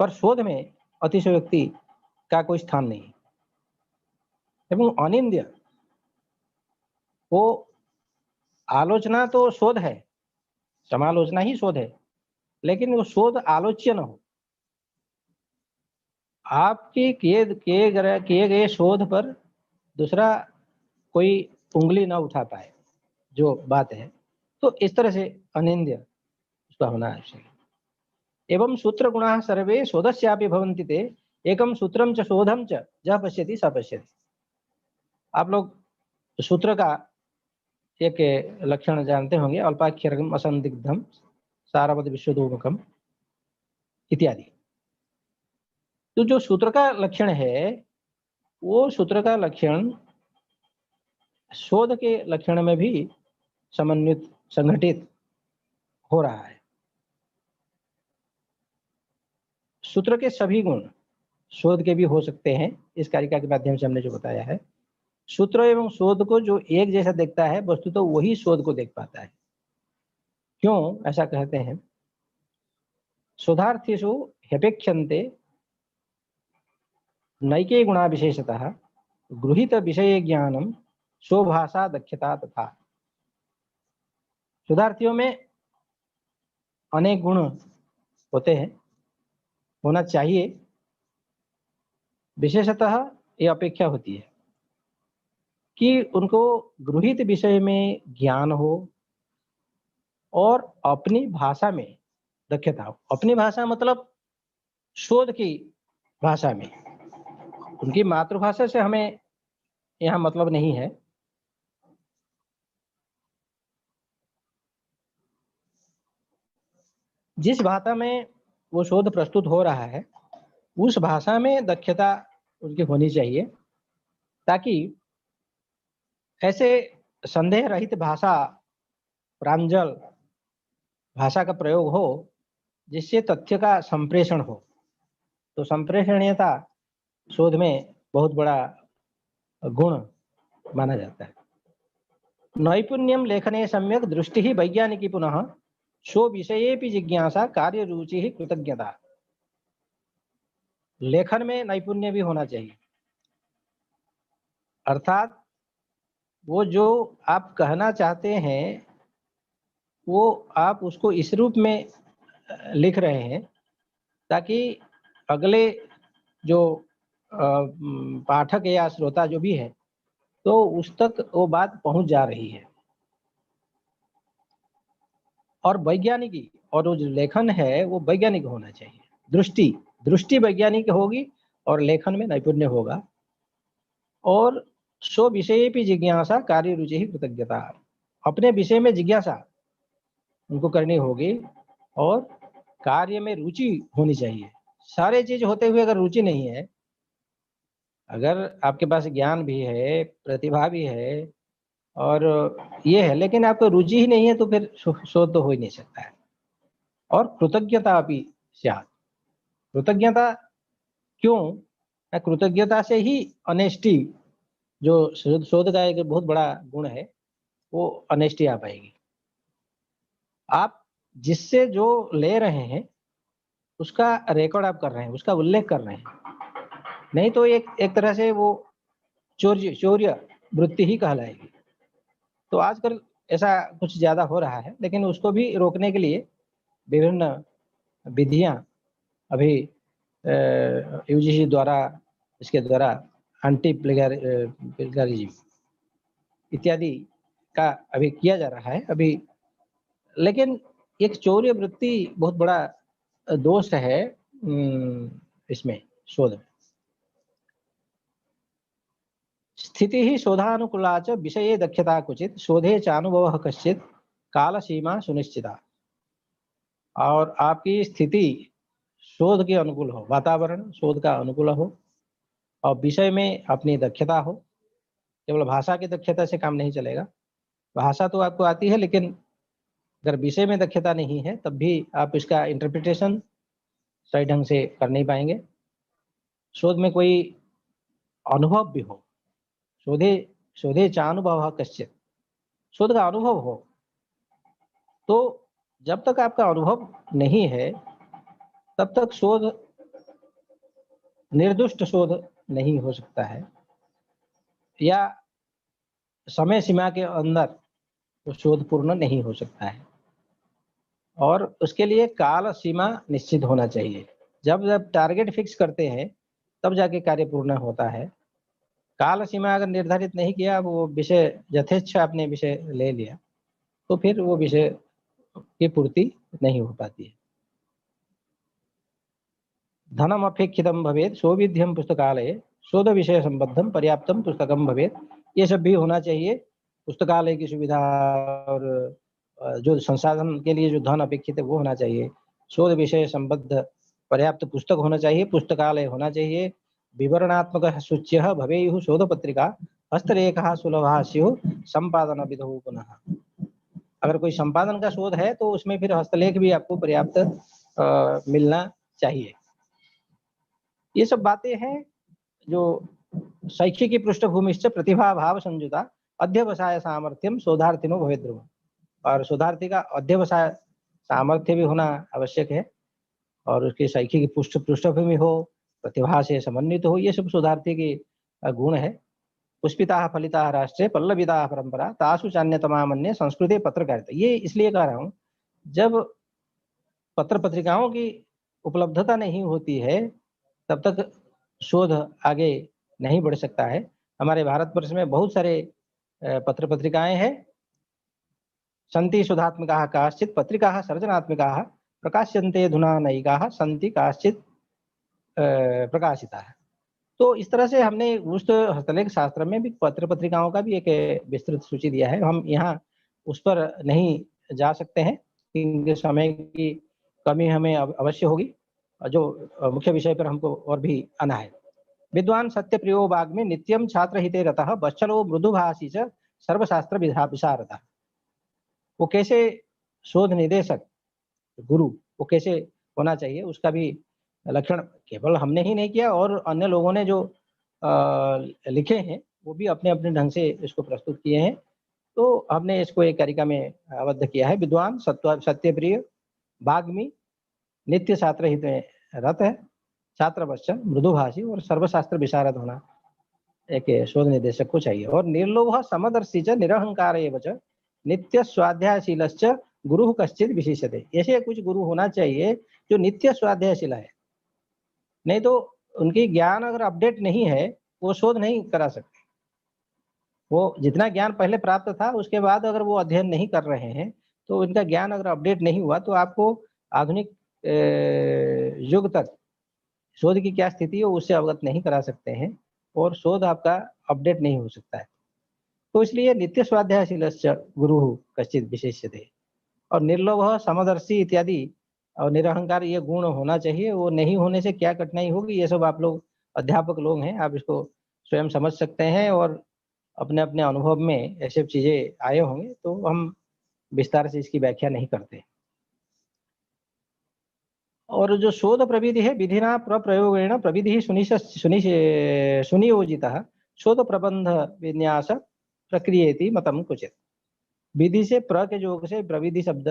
पर शोध में अतिशयोक्ति का कोई स्थान नहीं। एवं अनिंद्य, वो आलोचना तो शोध है, समालोचना ही शोध है, लेकिन वो शोध आलोच्य न हो। आपके किए गए शोध पर दूसरा कोई उंगली न उठा पाए, जो बात है, तो इस तरह से अनिंद्य उसका होना आवश्यक है। एवं सूत्र गुणा सर्वे शोधस्यापि भवन्ति ते एकम सूत्रम च शोधम च जह पश्यति स पश्यति। आप लोग सूत्र का एक लक्षण जानते होंगे, अल्पाक्षरम असंदिग्धम सारवद विश्वदोमुखम इत्यादि। तो जो सूत्र का लक्षण है वो सूत्र का लक्षण शोध के लक्षण में भी समन्वित संगठित हो रहा है। सूत्र के सभी गुण शोध के भी हो सकते हैं। इस कारिका के माध्यम से हमने जो बताया है, सूत्र एवं शोध को जो एक जैसा देखता है वस्तु तो वही शोध को देख पाता है। क्यों ऐसा कहते हैं? शोधार्थीषु ह्यपेक्षन्ते नैके गुणा विशेषतः गृहीत विषय ज्ञानम स्वभाषा दक्षता तथा। शोधार्थियों में अनेक गुण होते हैं, होना चाहिए। विशेषतः ये अपेक्षा होती है कि उनको गृहीत विषय में ज्ञान हो और अपनी भाषा में दक्षता हो। अपनी भाषा मतलब शोध की भाषा में। उनकी मातृभाषा से हमें यहाँ मतलब नहीं है। जिस भाषा में वो शोध प्रस्तुत हो रहा है उस भाषा में दक्षता उनकी होनी चाहिए, ताकि ऐसे संदेह रहित भाषा, प्रांजल भाषा का प्रयोग हो जिससे तथ्य का संप्रेषण हो। तो संप्रेषणीयता शोध में बहुत बड़ा गुण माना जाता है। नैपुण्यम लेखने सम्यक दृष्टि ही वैज्ञानिकी पुनः शो विषयेपि जिज्ञासा कार्य रुचि ही कृतज्ञता। लेखन में नैपुण्य भी होना चाहिए, अर्थात वो जो आप कहना चाहते हैं वो आप उसको इस रूप में लिख रहे हैं ताकि अगले जो पाठक या श्रोता जो भी है तो उस तक वो बात पहुंच जा रही है। और वैज्ञानिकी, और वो जो लेखन है वो वैज्ञानिक होना चाहिए। दृष्टि वैज्ञानिक होगी और लेखन में नैपुण्य होगा। और सो विषय भी जिज्ञासा कार्य रुचि ही कृतज्ञता। अपने विषय में जिज्ञासा उनको करनी होगी और कार्य में रुचि होनी चाहिए। सारे चीज होते हुए अगर रुचि नहीं है, अगर आपके पास ज्ञान भी है, प्रतिभा भी है और ये है, लेकिन आपको रुचि ही नहीं है तो फिर शोध तो हो ही नहीं सकता है। और कृतज्ञता भी स्यात्। कृतज्ञता क्यों? कृतज्ञता से ही ऑनेस्टी, जो शोध का एक बहुत बड़ा गुण है, वो ऑनेस्टी आ पाएगी। आप जिससे जो ले रहे हैं उसका रिकॉर्ड आप कर रहे हैं, उसका उल्लेख कर रहे हैं, नहीं तो एक तरह से वो चौर्य वृत्ति ही कहलाएगी। तो आजकल ऐसा कुछ ज्यादा हो रहा है, लेकिन उसको भी रोकने के लिए विभिन्न विधियां अभी यूजीसी द्वारा, इसके द्वारा एंटी प्लेगरिज्म इत्यादि का अभी किया जा रहा है अभी। लेकिन एक चौर्य वृत्ति बहुत बड़ा दोष है इसमें शोध में। स्थिति ही शोधानुकूला च विषये दक्षता कुचित शोधे च अनुभव कश्चित काल सीमा सुनिश्चिता। और आपकी स्थिति शोध के अनुकूल हो, वातावरण शोध का अनुकूल हो और विषय में अपनी दक्षता हो। केवल भाषा की दक्षता से काम नहीं चलेगा। भाषा तो आपको आती है, लेकिन अगर विषय में दक्षता नहीं है तब भी आप इसका इंटरप्रिटेशन सही ढंग से कर नहीं पाएंगे। शोध में कोई अनुभव भी हो, शोधे शोधे चानुभव कश्चित, शोध का अनुभव हो। तो जब तक आपका अनुभव नहीं है तब तक शोध निर्दुष्ट शोध नहीं हो सकता है, या समय सीमा के अंदर तो शोध पूर्ण नहीं हो सकता है। और उसके लिए काल सीमा निश्चित होना चाहिए। जब जब टारगेट फिक्स करते हैं तब जाके कार्य पूर्ण होता है। काल सीमा अगर निर्धारित नहीं किया, वो विषय यथेच्छ आपने विषय ले लिया, तो फिर वो विषय की पूर्ति नहीं हो पाती है। धनम अपेक्षितम भवेत सौविध्यम पुस्तकालय शोध विषय संबद्धम पर्याप्तम पुस्तकम भवेत। ये सब भी होना चाहिए। पुस्तकालय की सुविधा और जो संसाधन के लिए जो धन अपेक्षित है वो होना चाहिए। शोध विषय संबद्ध पर्याप्त पुस्तक होना चाहिए, पुस्तकालय होना चाहिए। विवरणात्मक सूच्य भवेयुः शोध पत्रिका हस्तरेखा सुलभा स्युः संपादन विधौ पुनः। अगर कोई संपादन का शोध है तो उसमें फिर हस्तलेख भी आपको पर्याप्त मिलना चाहिए। ये सब बातें हैं जो शैक्षिकी पृष्ठभूमिश्च प्रतिभा भाव संयुता अध्यवसाय सामर्थ्यम शोधार्थिनो भवेत् ध्रुवम्। और शोधार्थी का अध्यवसाय सामर्थ्य भी होना आवश्यक है, और उसकी शैक्षिक पृष्ठभूमि हो, प्रतिभा से समन्वित हो। ये सब शोधार्थी की गुण है। पुष्पिता फलिता राष्ट्रे पल्लविता परंपरा तासु चान्यतमा मन्ये संस्कृते पत्रकारिता। ये इसलिए कह रहा हूँ, जब पत्र पत्रिकाओं की उपलब्धता नहीं होती है तब तक शोध आगे नहीं बढ़ सकता है। हमारे भारतवर्ष में बहुत सारे पत्र पत्रिकाएं हैं। सन्ति शोधात्मिकाः काश्चित् पत्रिकाः सर्जनात्मिकाः प्रकाश्यन्ते अधुना नैकाः सन्ति काश्चित् प्रकाशिताः। तो इस तरह से हमने उस हस्तलेख शास्त्र में भी पत्र पत्रिकाओं का भी एक विस्तृत सूची दिया है। हम यहाँ उस पर नहीं जा सकते हैं क्योंकि समय की कमी हमें अवश्य होगी। जो मुख्य विषय पर हमको और भी आना है। विद्वान सत्यप्रियो वाग्मी नित्यम छात्र हिते रतः बच्छलो मृदुभाषी च सर्वशास्त्र विशारदः। वो कैसे शोध निदेशक गुरु वो कैसे होना चाहिए, उसका भी लक्षण केवल हमने ही नहीं किया, और अन्य लोगों ने जो लिखे हैं वो भी अपने अपने ढंग से इसको प्रस्तुत किए हैं। तो हमने इसको एक कारिका में आबद्ध किया है। विद्वान सत्यप्रिय वाग्मी नित्य छात्र हित में रत है, छात्र बच्चन मृदुभाषी और सर्वशास्त्र विशारद होना एक शोध निदेशक को चाहिए। और निर्लोभ समदर्शी च निरहंकार च नित्य स्वाध्यायशीलश्च गुरु कश्चित विशेषते। ऐसे कुछ गुरु होना चाहिए जो नित्य स्वाध्यायशील है, नहीं तो उनकी ज्ञान अगर अपडेट नहीं है वो शोध नहीं करा सकते। वो जितना ज्ञान पहले प्राप्त था उसके बाद अगर वो अध्ययन नहीं कर रहे हैं तो उनका ज्ञान अगर अपडेट नहीं हुआ तो आपको आधुनिक युग तक शोध की क्या स्थिति है उससे अवगत नहीं करा सकते हैं, और शोध आपका अपडेट नहीं हो सकता है। तो इसलिए नित्य स्वाध्यायशीलश्च गुरु कश्चित विशेष्यते। और निर्लोभ समदर्शी इत्यादि और निरहंकार ये गुण होना चाहिए। वो नहीं होने से क्या कठिनाई होगी ये सब आप लोग अध्यापक लोग हैं, आप इसको स्वयं समझ सकते हैं और अपने अपने अनुभव में ऐसे चीजें आए होंगे, तो हम विस्तार से इसकी व्याख्या नहीं करते। और जो शोध प्रविधि है विधिना प्रप्रयोगेण प्रविधि सुनियोजितः शोध प्रबंध विन्यास प्रक्रियेति मतम कुचित। विधि से प्र के योग से प्रविधि शब्द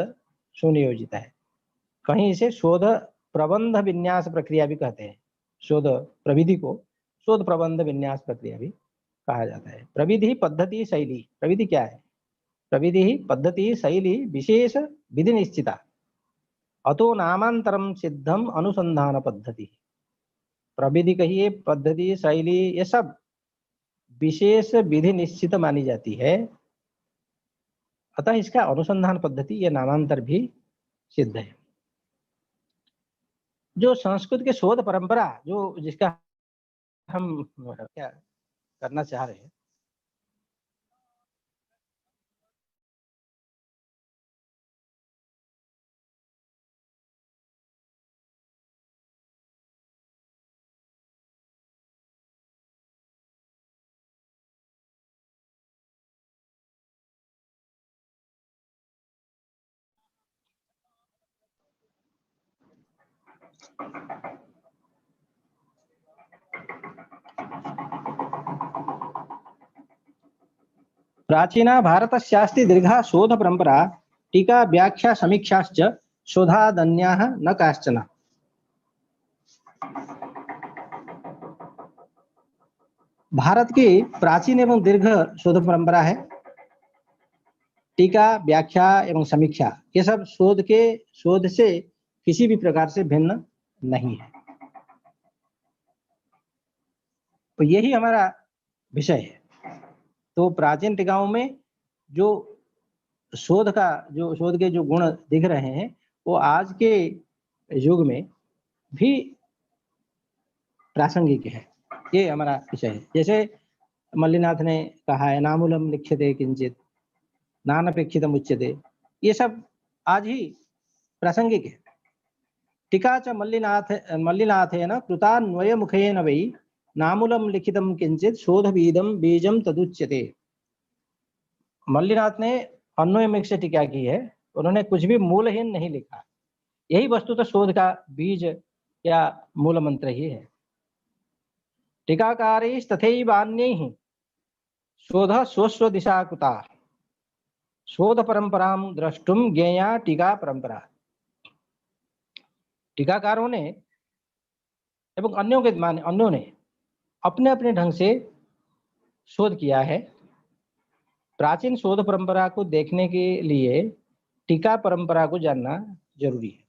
सुनियोजित है। कहीं इसे शोध प्रबंध विन्यास प्रक्रिया भी कहते हैं। शोध प्रविधि को शोध प्रबंध विन्यास प्रक्रिया भी कहा जाता है। प्रविधि पद्धति शैली। प्रविधि क्या है? प्रविधि पद्धति शैली विशेष विधि निश्चिता अतो नामांतरम सिद्धम अनुसंधान पद्धति। प्रविधि कहिए, पद्धति, शैली, ये सब विशेष विधि निश्चित मानी जाती है, अतः इसका अनुसंधान पद्धति ये नामांतर भी सिद्ध है। जो संस्कृत के शोध परंपरा जो जिसका हम क्या करना चाह रहे हैं, प्राचीना भारतस्यास्ति दीर्घा शोध परंपरा टीका व्याख्या समीक्षाश्च शोधादन्याः न काश्चन। भारत की प्राचीन एवं दीर्घ शोध परंपरा है। टीका व्याख्या एवं समीक्षा ये सब शोध से किसी भी प्रकार से भिन्न नहीं है। तो यही हमारा विषय है। तो प्राचीन टीकाओं में जो शोध के जो गुण दिख रहे हैं वो आज के युग में भी प्रासंगिक है। ये हमारा विषय है। जैसे मल्लिनाथ ने कहा है, नामूलम लिख्यते किंचित नानपेक्षितम उच्यते, ये सब आज ही प्रासंगिक है। टीका च मल्लिनाथेन कृतान्वय मुखेन वै नामूलम लिखितम किंचित शोधवीदम बीजम तदुच्यते। मल्लिनाथ ने अन्वय मुख से टीका की है, उन्होंने कुछ भी मूलहीन नहीं लिखा। यही वस्तुतः शोध का बीज या मूल मंत्र ही है। टीकाकारैस्तथैवान्यैः शोध स्वस्व दिशा कृता शोध परंपरां द्रष्टुम ज्ञेया टीका परंपरा। टीकाकारों ने एवं अन्यों ने अपने अपने ढंग से शोध किया है। प्राचीन शोध परंपरा को देखने के लिए टीका परंपरा को जानना जरूरी है।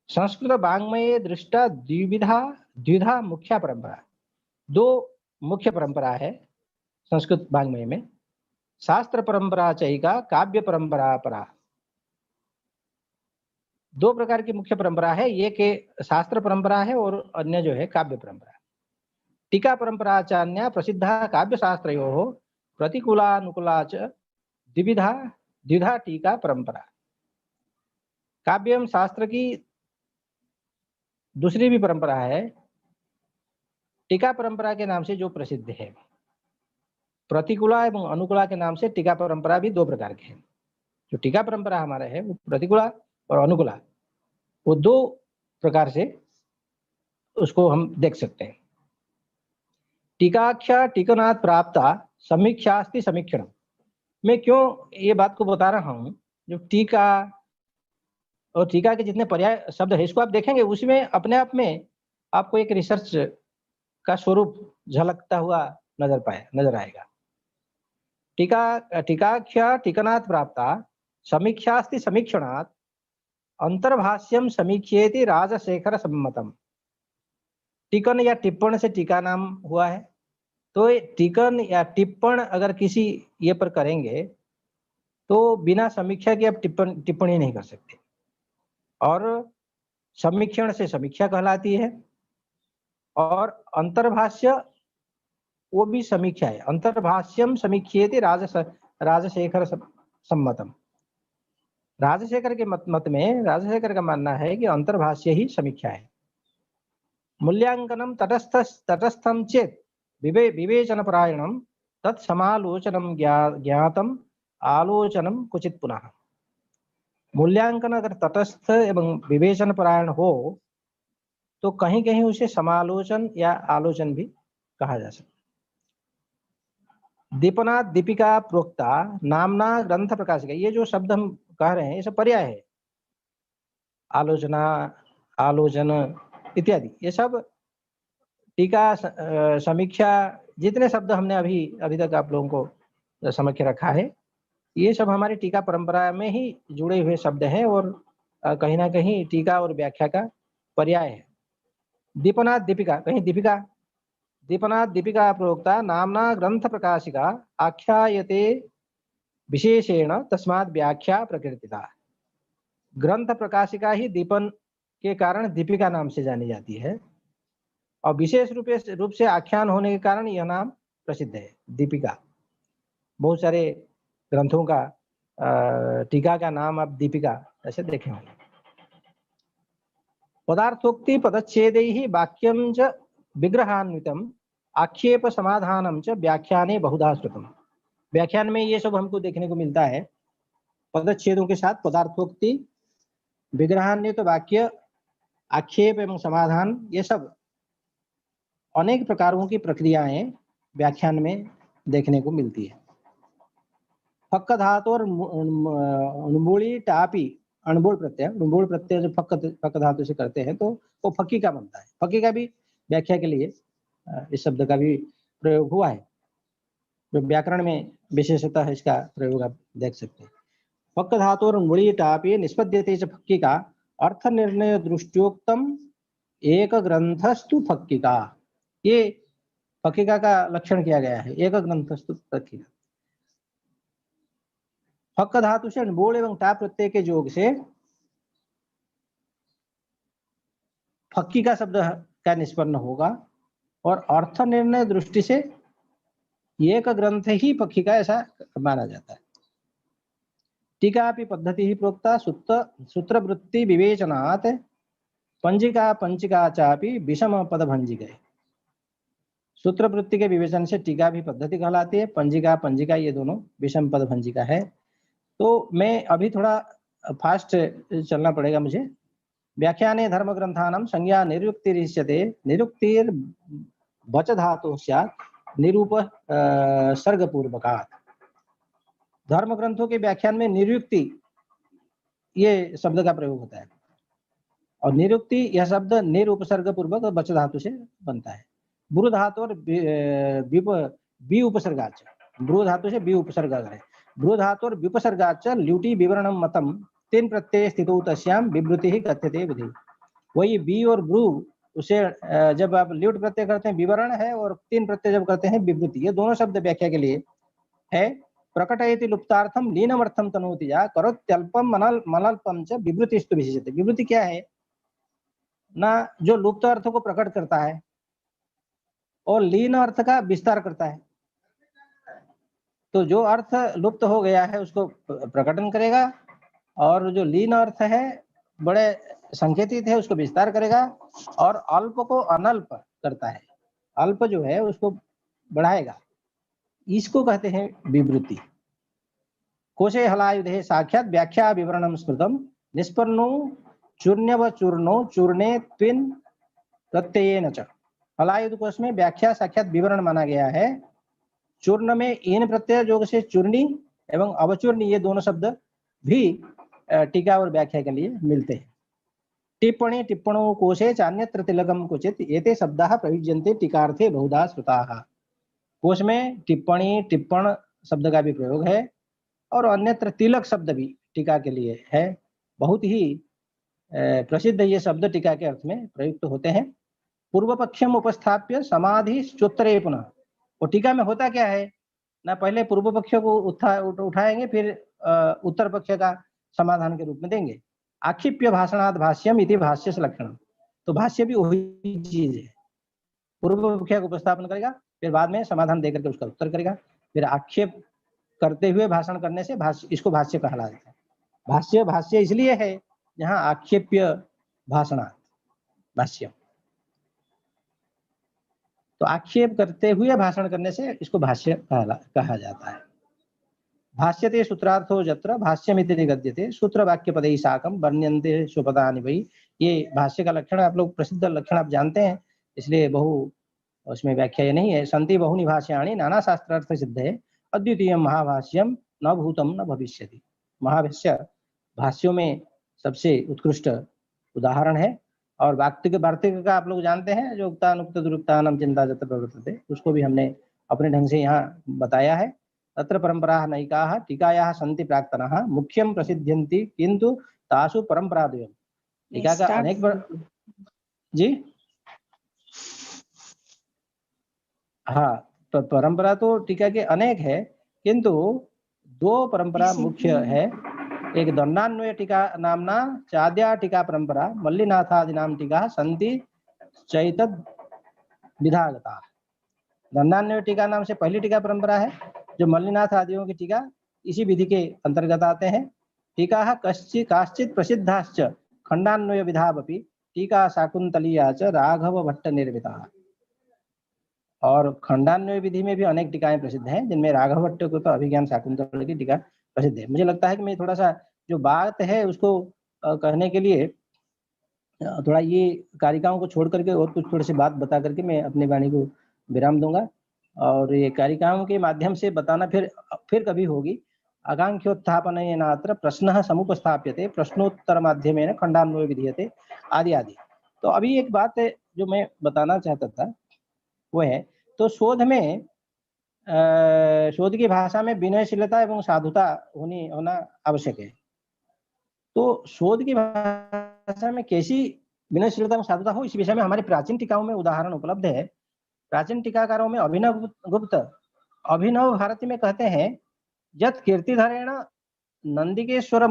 संस्कृत वाङ्मये दृष्टा द्विधा मुख्य परंपरा, दो मुख्य परंपरा है संस्कृत वाङ्मय में। शास्त्र परंपरा चैका काव्य परंपरा परा। दो प्रकार की मुख्य परंपरा है, ये के शास्त्र परंपरा है और अन्य जो है काव्य परंपरा। टीका परंपरा चान्या प्रसिद्धा काव्य शास्त्रयोः प्रतिकूलानुकूला च द्विधा टीका परंपरा। काव्य एवं शास्त्र की दूसरी भी परंपरा है टीका परंपरा के नाम से जो प्रसिद्ध है। प्रतिकूला एवं अनुकूला के नाम से टीका परंपरा भी दो प्रकार के हैं। जो टीका परंपरा हमारा है वो प्रतिकूला और अनुकूला, वो दो प्रकार से उसको हम देख सकते हैं। टीकाख्या टीकनाथ प्राप्ता समीक्षास्ति समीक्षण। मैं क्यों ये बात को बता रहा हूं, जो टीका और टीका के जितने पर्याय शब्द है इसको आप देखेंगे, उसमें अपने आप में आपको एक रिसर्च का स्वरूप झलकता हुआ नजर आएगा। टीकाख्या टीकनाथ प्राप्ता समीक्षास्ति समीक्षणात् अंतर्भाष्यम समीक्षेति राजशेखर सम्मतम। टीकन या टिप्पण से टीका नाम हुआ है, तो टीकन या टिप्पण अगर किसी ये पर करेंगे तो बिना समीक्षा के आप टिप्पणी नहीं कर सकते। और समीक्षण से समीक्षा कहलाती है, और अंतर्भाष्य वो भी समीक्षा है। अंतर्भाष्यम समीक्षेति राजशेखर सम्मतम। राजशेखर के मत में राजशेखर का मानना है कि अंतर्भाष्य ही समीक्षा है। मूल्यांकनम तटस्थम चेत विवेचन परायणम तत्समालोचनम ज्ञातम आलोचनम कुचित पुनः। मूल्यांकन अगर तटस्थ एवं विवेचन परायण हो तो कहीं कहीं उसे समालोचन या आलोचन भी कहा जा सकता। दीपना दीपिका प्रोक्ता नामना ग्रंथ प्रकाशिका, ये जो शब्द हम कह रहे हैं ये सब पर्याय है। आलोचना, आलोचन इत्यादि ये सब टीका समीक्षा, जितने शब्द हमने अभी तक आप लोगों को समझ के रखा है, ये सब हमारी टीका परंपरा में ही जुड़े हुए शब्द हैं और कहीं ना कहीं टीका और व्याख्या का पर्याय है। दीपनाथ दीपिका, कहीं दीपिका, दीपनाथ दीपिका प्रोक्ता नामना ग्रंथ प्रकाशिका आख्यायते विशेषेण तस्मात् व्याख्या प्रकृतिता। ग्रंथ प्रकाशिका ही दीपन के कारण दीपिका नाम से जानी जाती है, और विशेष रूप से आख्यान होने के कारण यह नाम प्रसिद्ध है, दीपिका। बहुत सारे ग्रंथों का टीका का नाम आप दीपिका ऐसे देखे होंगे। पदार्थोक्ति पदच्छेदैः वाक्यं च विग्रहान्वितम् आक्षेप समाधानम च व्याख्याने बहुधा श्रुतम्। व्याख्यान में ये सब हमको देखने को मिलता है। पदच्छेदों के साथ पदार्थोक्ति विग्रहान्वित वाक्य, आक्षेप एवं समाधान, ये सब अनेक प्रकारों की प्रक्रियाएं व्याख्यान में देखने को मिलती है। फक्क धातु और नुबोली टापी अणबोल प्रत्यय जो फक्क धातु से करते हैं तो वो फक्की का बनता है। फक्की का भी व्याख्या के लिए इस शब्द का भी प्रयोग हुआ है, जो व्याकरण में विशेषतः इसका प्रयोग आप देख सकते हैं। फक्क धातु और नुबोली टापी निष्पद्यते च फक्की का अर्थ निर्णय दृष्टोक्तम एक ग्रंथस्तु फक्किका, ये फक्किका का लक्षण किया गया है, एक ग्रंथस्तु फक्किका। फक्क धातु से बोल एवं टाप प्रत्यय के योग से फक्की का शब्द का निष्पन्न होगा और अर्थ निर्णय दृष्टि से एक ग्रंथ ही फक्की का ऐसा माना जाता है। टीका भी पद्धति ही प्रोक्ता सूत्रवृत्ति विवेचनात् पंजिका पंचिका चापी विषम पद भंजिके। सूत्रवृत्ति के विवेचन से टीका भी पद्धति कहलाती है, पंजिका पंजिका ये दोनों विषम पद भंजिका है। तो मैं अभी थोड़ा फास्ट चलना पड़ेगा मुझे। व्याख्याने धर्म ग्रंथानां संज्ञा निरुक्तिरिष्यते, निरुक्तिर वच धातु स्यात् निरूप सर्ग पूर्वकात्। धर्म ग्रंथों के व्याख्यान में निरुक्ति ये शब्द का प्रयोग होता है और निरुक्ति यह शब्द निरुपसर्ग पूर्वक वच धातु से बनता है। ब्रू धातु और बी उपसर्गाच, ब्रू धातु से बी उपसर्ग है। ब्रू धातु और विपसर्गाच ल्यूटी विवरणम मतम तीन प्रत्यय स्थितौ तस्याम विवृति ही कथ्यते विधि। वही बी और ब्रू उसे जब आप ल्यूट प्रत्यय करते हैं विवरण है और तीन प्रत्यय जब करते हैं विवृति, ये दोनों शब्द व्याख्या के लिए है। प्रकटयति लुप्तार्थम लीनमर्थम तनोति या करोत्यल्पम मलल्पम च विवृतिस्तु विशेषते। विवृति क्या है ना, जो लुप्त अर्थ को प्रकट करता है और लीन अर्थ का विस्तार करता है। तो जो अर्थ लुप्त हो गया है उसको प्रकटन करेगा और जो लीन अर्थ है बड़े संकेतित है उसको विस्तार करेगा और अल्प को अनल्प करता है, अल्प जो है उसको बढ़ाएगा, इसको कहते हैं विवृति। कोशे हलायुधे साक्षात व्याख्या विवरणम स्मृतम निष्पन्नो चूर्ण्य व चूर्णो चूर्णे त्विन प्रत्ययेन च। हलायुध कोश में व्याख्या साक्षात विवरण माना गया है। चूर्ण में इन प्रत्यय योग से चूर्णी एवं अवचूर्णी ये दोनों शब्द भी टीका और व्याख्या के लिए मिलते हैं। टिप्पणी टिप्पणों कोशे चान्यत्र तिलकम क्वचित एते शब्दाः प्रयुज्यन्ते टीकार्थे बहुधा श्रुताः। कोश में टिप्पणी टिप्पण शब्द का भी प्रयोग है और अन्यत्र तिलक शब्द भी टीका के लिए है। बहुत ही प्रसिद्ध ये शब्द टीका के अर्थ में प्रयुक्त होते हैं। पूर्व पक्षम उपस्थाप्य समाधि स्तोत्रे पुनः। और टीका में होता क्या है ना, पहले पूर्व पक्ष को उठाएंगे फिर उत्तर पक्ष का समाधान के रूप में देंगे। आक्षिप्य भाषणात् भाष्यम इति भाष्य से लक्षण। तो भाष्य भी वही चीज है, पूर्व पक्ष को उपस्थापन करेगा फिर बाद में समाधान देकर के उसका उत्तर करेगा। फिर आक्षेप करते हुए भाषण करने से भाष्य, इसको भाष्य कहला जाता है। भाष्य भाष्य इसलिए है जहाँ आक्षेप्य भाषणात् भाष्य, तो आक्षेप करते हुए भाषण करने से इसको भाष्य कहा जाता है। भाष्यते सूत्रार्थो जत्र भाष्यमिति निगद्यते सूत्र वाक्य पदे साकम वर्ण्यन्ते स्वपदानि वै। ये भाष्य का लक्षण आप लोग प्रसिद्ध लक्षण आप जानते हैं, इसलिए बहु उसमें व्याख्या नहीं है। संति बहुनि भाष्याणि नाना शास्त्रार्थ सिद्धे अद्वितीय महाभाष्यम न भूतम न भविष्यति। महाभाष्य भाष्यों में सबसे उत्कृष्ट उदाहरण है। और वार्तिक का आप लोग जानते हैं, जो उक्तानुक्त दुरुक्तानां चिंता जत्र प्रवर्तते, उसको भी हमने अपने ढंग से यहाँ बताया है। तत्र परंपराः नैकाः टीकायाः सन्ति प्राक्तनः मुख्यं प्रसिद्ध्यन्ति किंतु तासु परंपराद्वयम्। टीका का अनेक जी हाँ, तो परंपरा तो टीका के अनेक है किंतु दो परंपरा मुख्य है। एक दंडान्वय टीका नामना चाद्या टीका परंपरा मल्लिनाथादीनां टीका सन्ति चैतद विधागता। दंडान्वय टीका नाम से पहली टीका परंपरा है, जो मल्लिनाथ आदियों की टीका इसी विधि के अंतर्गत आते हैं। टीका काश्चित प्रसिद्धाश्च खंडान्वय विधावपि टीका शाकुंतलीया च राघव भट्ट निर्मिता। और खंडान्वय विधि में भी अनेक टीकाएं प्रसिद्ध हैं, जिनमें राघव भट्ट को तो अभिज्ञान शाकुंतल की टीका प्रसिद्ध है। मुझे लगता है कि मैं थोड़ा सा जो बात है उसको कहने के लिए थोड़ा ये कारिकाओं को छोड़ करके और कुछ थोड़ी सी बात बता करके मैं अपनी वाणी को विराम दूंगा। और ये कारिकाओं के माध्यम से बताना फिर कभी होगी। आकांक्षोत्थापनेन अत्र प्रश्नः समुपस्थाप्यते प्रश्नोत्तर माध्यमेन खंडान्वयो विधीयते आदि आदि। तो अभी एक बात है जो मैं बताना चाहता था वो है, तो शोध में शोध की भाषा में विनयशीलता एवं साधुता होना आवश्यक है। तो शोध की भाषा में कैसी विनयशीलता एवं साधुता हो, इस विषय में हमारी प्राचीन टीकाओं में उदाहरण उपलब्ध है। प्राचीन टीकाकारों में अभिनव गुप्त अभिनव भारती में कहते हैं, यत् कीर्तिधरेण नंदिकेश्वर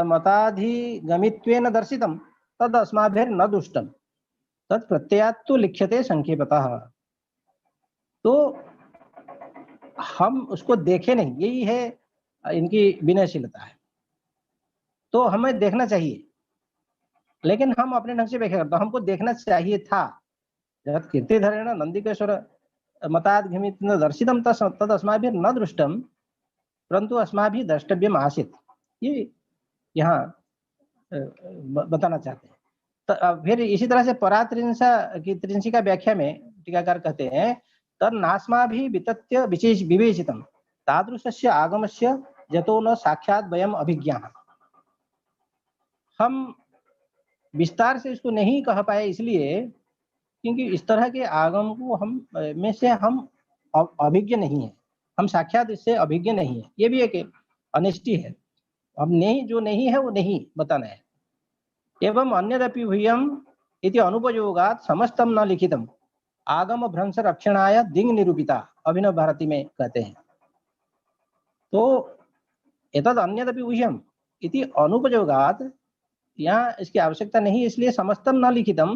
मताधिगमित्वेन दर्शितम तद अस्माभिर्न दुष्टम तत् प्रत्ययात्तु लिख्यते संक्षेपतः। तो हम उसको देखे नहीं, यही है इनकी विनयशीलता है। तो हमें देखना चाहिए, लेकिन हम अपने ढंग से व्याख्या करते हैं। हमको देखना चाहिए था, जब कीर्तिधरेण नंदिकेश्वर मताधिगमित्वेन दर्शितम तद अस्माभिर्न दृष्टम परंतु अस्माभिः द्रष्टव्यम आसीत्, ये यहाँ बताना चाहते हैं। तो फिर इसी तरह से परात्रिंसा की त्रिंशिका व्याख्या में टीकाकार कहते हैं, तन्नास्माभिः वितत्य विशेष विवेचितम तादृशस्य आगमस्य यतो न साक्षात् वयम् अभिज्ञाः। हम विस्तार से इसको नहीं कह पाए इसलिए क्योंकि इस तरह के आगम को हम में से हम अभिज्ञ नहीं है, हम साक्षात इससे अभिज्ञ नहीं है। ये भी एक अनिष्टि है। हम नहीं, जो नहीं है वो नहीं बताना है। एवं अन्यदपि भूयम् इति अनुपयोगात् समस्तम न लिखितम आगम भ्रंश रक्षणाय दिंग निरूपिता, अभिनव भारती में कहते हैं। तो एतद अन्यदपि भूयम् इति अनुपयोगात्, यहाँ इसकी आवश्यकता नहीं, इसलिए समस्तम न लिखितम,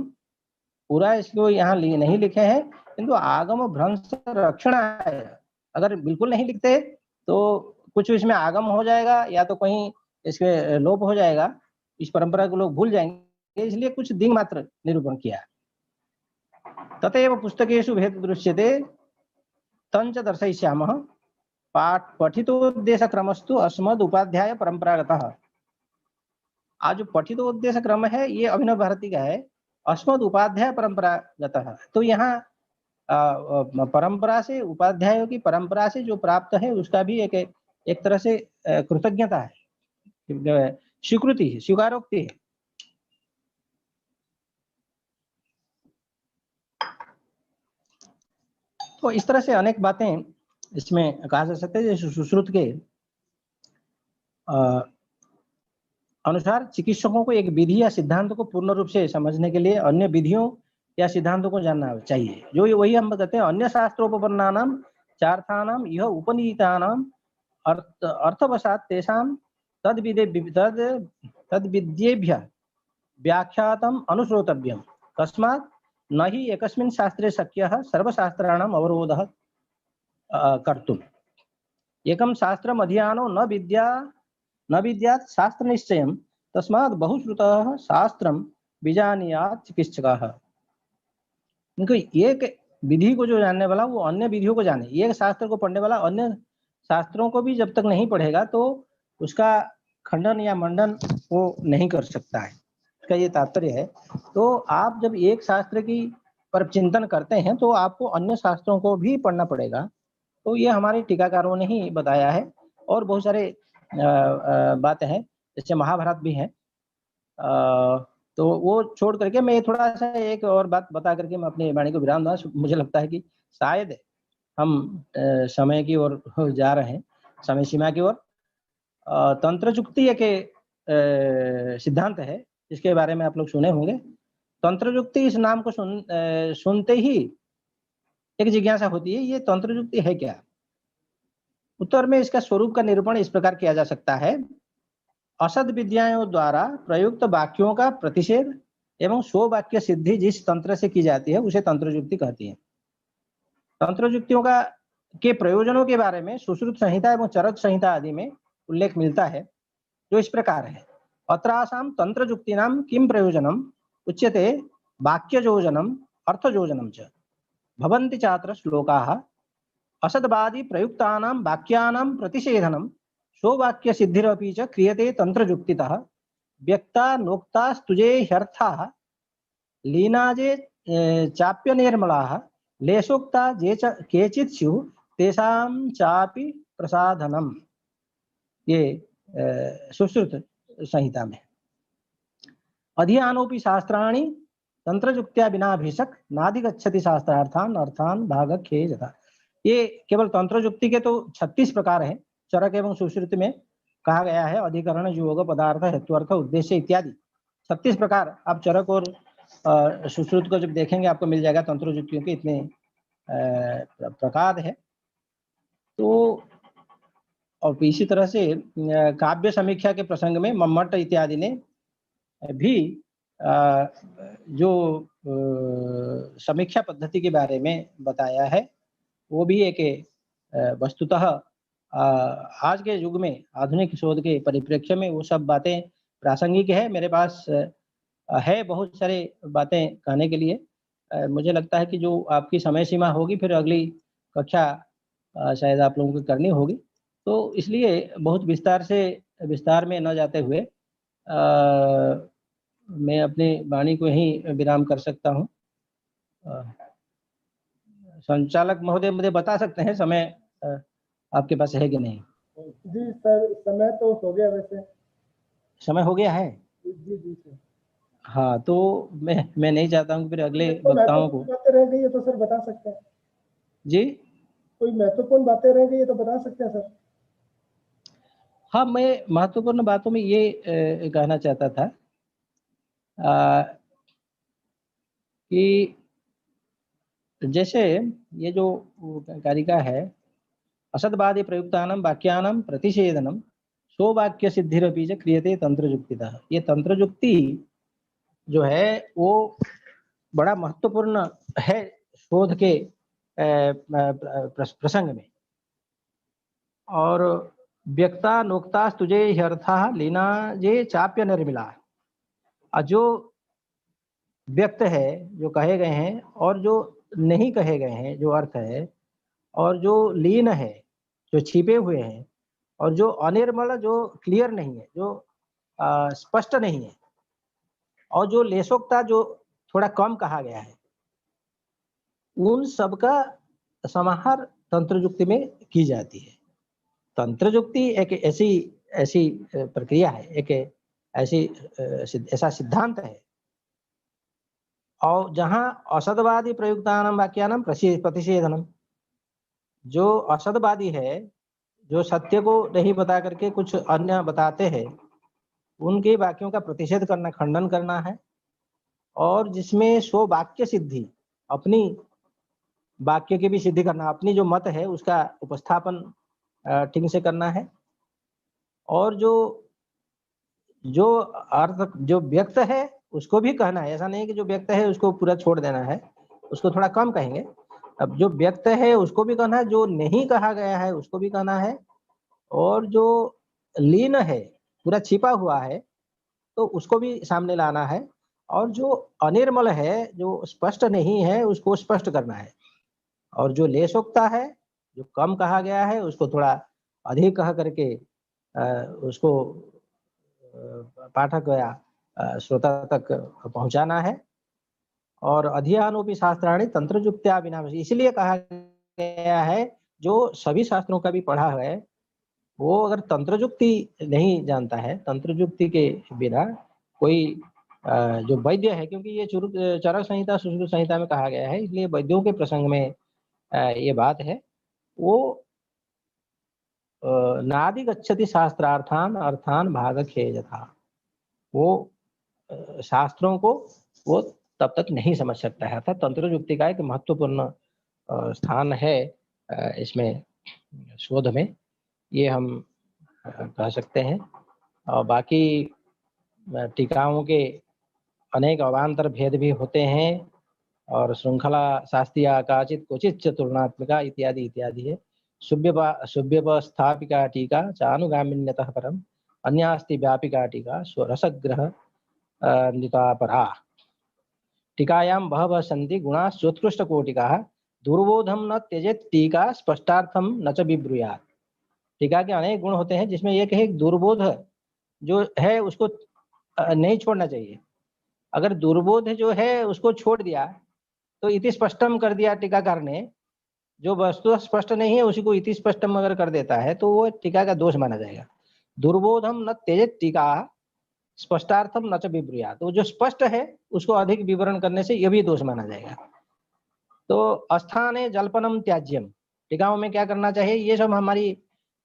पूरा इसको यहाँ नहीं लिखे हैं, किंतु आगम भ्रंश रक्षणाय, अगर बिल्कुल नहीं लिखते तो कुछ इसमें आगम हो जाएगा या तो कहीं इसके लोप हो जाएगा, इस परंपरा को लोग भूल जाएंगे, इसलिए कुछ दिंग मात्र निरूपण किया। तथैव पुस्तकेषु भेद दृश्यते तंच दर्शयिष्यामः पठितोद्देश क्रमस्तु अस्मद् उपाध्याय परंपरागतः। आज जो पठितोद्देश क्रम है ये अभिनव भारती का है, अस्मद् उपाध्याय परंपरागतः। तो यहाँ परंपरा से, उपाध्यायों की परंपरा से जो प्राप्त है उसका भी एक तरह से कृतज्ञता है, स्वीकृति है, स्वीकारोक्ति है। तो इस तरह से अनेक बातें इसमें कहा जा सकता है। जैसे सुश्रुत के अनुसार चिकित्सकों को एक विधि या सिद्धांत को पूर्ण रूप से समझने के लिए अन्य विधियों या सिद्धांतों को जानना चाहिए। जो वही हम कहते हैं, अन्य शास्त्रोपपन्नानां चार्थानां यह उपनीतानां अर्थवशात् तेषां तद्विद्येभ्यः व्याख्यातम् अनुश्रोतव्यम्। तस्मात् न हि एकस्मिन् शास्त्रे शक्यः सर्वशास्त्राणाम् अवरोधः कर्तुम्। एकं शास्त्रम् अधियानो न विद्यात् शास्त्र निश्चयम् तस्मात् बहुश्रुतः शास्त्रम् विजानीयात् चिकित्सकः। एक विधि को जो जानने वाला वो अन्य विधियों को जाने, एक शास्त्र को पढ़ने वाला अन्य शास्त्रों को भी जब तक नहीं पढ़ेगा तो उसका खंडन या मंडन वो नहीं कर सकता है, उसका ये तात्पर्य है। तो आप जब एक शास्त्र की पर चिंतन करते हैं तो आपको अन्य शास्त्रों को भी पढ़ना पड़ेगा। तो ये हमारे टीकाकारों ने ही बताया है, और बहुत सारे बातें हैं, जैसे महाभारत भी है। तो वो छोड़ करके मैं थोड़ा सा एक और बात बता करके मैं अपनी वाणी को विराम दूंगा। मुझे लगता है कि शायद हम समय की ओर जा रहे हैं, समय सीमा की ओर। तंत्र जुक्ति एक सिद्धांत है जिसके बारे में आप लोग सुने होंगे। तंत्र जुक्ति इस नाम को सुनते ही एक जिज्ञासा होती है, ये तंत्र जुक्ति है क्या? उत्तर में इसका स्वरूप का निरूपण इस प्रकार किया जा सकता है। असद विद्याओं द्वारा प्रयुक्त वाक्यों का प्रतिषेध एवं स्व वाक्य सिद्धि जिस तंत्र से की जाती है उसे तंत्र जुक्ति कहती है। तंत्र जुक्तियों के प्रयोजनों के बारे में सुश्रुत संहिता एवं चरक संहिता आदि में उल्लेख मिलता है, जो इस प्रकार है। अत्रासाम तंत्र जुक्तीनाम किम प्रयोजनम उच्यते वाक्ययोजनम अर्थयोजनम च भवन्ति चात्र श्लोकाः असद्वादी प्रयुक्तानां वाक्यानां प्रतिषेधनम स्ववाक्य सिद्धिरपि च क्रियते तंत्र जुक्तितः व्यक्ता नोक्ता स्तुजे ह्यर्था लीनाजे चाप्य निर्मलाः लेशोक्ता जे च केचित् स्युः तेषां चापि प्रसाधनम। ये सुश्रुत संहिता में। अधियानोपि शास्त्राणि तंत्रजुक्त्या विनाभिषक नाधिगच्छति शास्त्रार्थान अर्थान भागख्ये यथा। ये केवल तंत्रजुक्ति के तो 36 प्रकार हैं। चरक एवं सुश्रुति में कहा गया है अधिकरण योग पदार्थ हेतुअर्थ उद्देश्य इत्यादि 36 प्रकार। आप चरक और सुश्रुत को जब देखेंगे आपको मिल जाएगा तंत्रजुक्तियों के इतने प्रकार है। तो और इसी तरह से काव्य समीक्षा के प्रसंग में मम्मट इत्यादि ने भी जो समीक्षा पद्धति के बारे में बताया है वो भी एक वस्तुतः आज के युग में आधुनिक शोध के परिप्रेक्ष्य में वो सब बातें प्रासंगिक है। मेरे पास है बहुत सारे बातें कहने के लिए। मुझे लगता है कि जो आपकी समय सीमा होगी फिर अगली कक्षा शायद आप लोगों को करनी होगी, तो इसलिए बहुत विस्तार में न जाते हुए मैं अपनी वाणी को ही विराम कर सकता हूँ। संचालक महोदय मुझे बता सकते हैं समय आपके पास है कि नहीं? जी सर, समय तो हो गया वैसे। समय हो गया है? जी जी सर। हाँ, तो मैं नहीं चाहता हूँ फिर अगले वक्ताओं को बातें रह गई है तो सर बता सकते हैं जी। कोई महत्वपूर्ण बातें रह गई है तो बता सकते हैं सर। हाँ, मैं महत्वपूर्ण बातों में ये कहना चाहता था कि जैसे ये जो कारिका है असद्वादी प्रयुक्तानां वाक्यानां प्रतिषेधनम स्ववाक्य सिद्धिरपि च क्रियते तंत्रजुक्तितः। ये तंत्रजुक्ति जो है वो बड़ा महत्वपूर्ण है शोध के प्रसंग में। और व्यक्ता नोक्ता तुझे ह्यर्था लीना जे चाप्य निर्मिला। जो व्यक्त है जो कहे गए हैं और जो नहीं कहे गए हैं जो अर्थ है, और जो लीन है जो छिपे हुए हैं, और जो अनिर्मल जो क्लियर नहीं है जो स्पष्ट नहीं है, और जो लेशोक्ता जो थोड़ा कम कहा गया है, उन सब का समाहार तंत्रजुक्ति में की जाती है। तंत्रजुक्ति एक ऐसी प्रक्रिया है, एक ऐसा सिद्धांत है और जहां असदवादी प्रयुक्तानां वाक्यानां प्रतिषेधनम। जो असदवादी है जो सत्य को नहीं बता करके कुछ अन्य बताते हैं उनके वाक्यों का प्रतिषेध करना, खंडन करना है। और जिसमें स्व वाक्य सिद्धि, अपनी वाक्य की भी सिद्धि करना, अपनी जो मत है उसका उपस्थापन ठीक से करना है। और जो अर्थ जो व्यक्त है उसको भी कहना है। ऐसा नहीं कि जो व्यक्त है उसको पूरा छोड़ देना है, उसको थोड़ा कम कहेंगे। अब जो व्यक्त है उसको भी कहना है, जो नहीं कहा गया है उसको भी कहना है, और जो लीन है पूरा छिपा हुआ है तो उसको भी सामने लाना है, और जो अनिर्मल है जो स्पष्ट नहीं है उसको स्पष्ट करना है, और जो लेशोक्ता है जो कम कहा गया है उसको थोड़ा अधिक कह करके उसको पाठक या श्रोता तक पहुंचाना है। और अधियानोपि शास्त्राणि तंत्रजुक्त्या विना, इसलिए कहा गया है जो सभी शास्त्रों का भी पढ़ा है वो अगर तंत्रजुक्ति नहीं जानता है, तंत्रजुक्ति के बिना कोई जो वैद्य है, क्योंकि ये चरक संहिता सुश्रुत संहिता में कहा गया है इसलिए वैद्यों के प्रसंग में ये बात है, वो नादि गच्छति शास्त्रार्थान अर्थान भागख्ये यथा। वो शास्त्रों को वो तब तक नहीं समझ सकता है। अर्थात तंत्रजुक्ति का एक महत्वपूर्ण स्थान है इसमें शोध में, ये हम कह सकते हैं। और बाकी टीकाओं के अनेक अवान्तर भेद भी होते हैं, और श्रृंखला शास्त्रीय काचित क्वचित चतुर्णात्मिका इत्यादि इत्यादि है। शुभ्यवस्थापिका टीका चानुगामिन्यतः परम अन्यास्ति व्यापिका टीका स्वरसग्रह नितापरा। टीकायां बहवः सन्ति गुणाश्चोत्कृष्टकोटिकाः दुर्बोधम न त्यजेत् टीका स्पष्टार्थम न च विब्रूयात्। टीका के अनेक गुण होते हैं जिसमें एक है दुर्बोध जो है उसको नहीं छोड़ना चाहिए। अगर दुर्बोध जो है उसको छोड़ दिया तो इति स्पष्टम कर दिया टीकाकार ने, जो वस्तु स्पष्ट नहीं है उसी को इति स्पष्टम अगर कर देता है तो वो टीका का दोष माना जाएगा। दुर्बोधम न त्यजेत टीका स्पष्टार्थम न च विब्रूयात्, तो जो स्पष्ट है उसको अधिक विवरण करने से यह भी दोष माना जाएगा। तो अस्थाने जल्पनम त्याज्यम, टीकाओं में क्या करना चाहिए, ये सब हमारी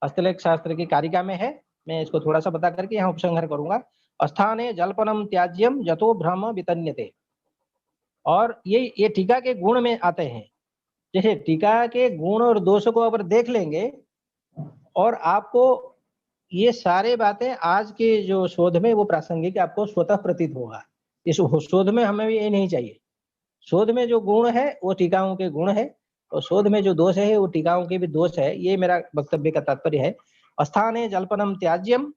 हस्तलेख शास्त्र की कारिका में है। मैं इसको थोड़ा सा बता करके यहाँ उपसंहार करूंगा। अस्थाने जल्पनम त्याज्यम यतो भ्रम वितन्यते, और ये टीका के गुण में आते हैं। जैसे टीका के गुण और दोषों को अगर देख लेंगे और आपको ये सारे बातें आज के जो शोध में वो प्रासंगिक आपको स्वतः प्रतीत होगा। इस शोध में हमें भी ये नहीं चाहिए। शोध में जो गुण है वो टीकाओं के गुण है, और शोध में जो दोष है वो टीकाओं के भी दोष है। ये मेरा वक्तव्य का तात्पर्य है। अस्थाने जल्पनम त्याज्यम,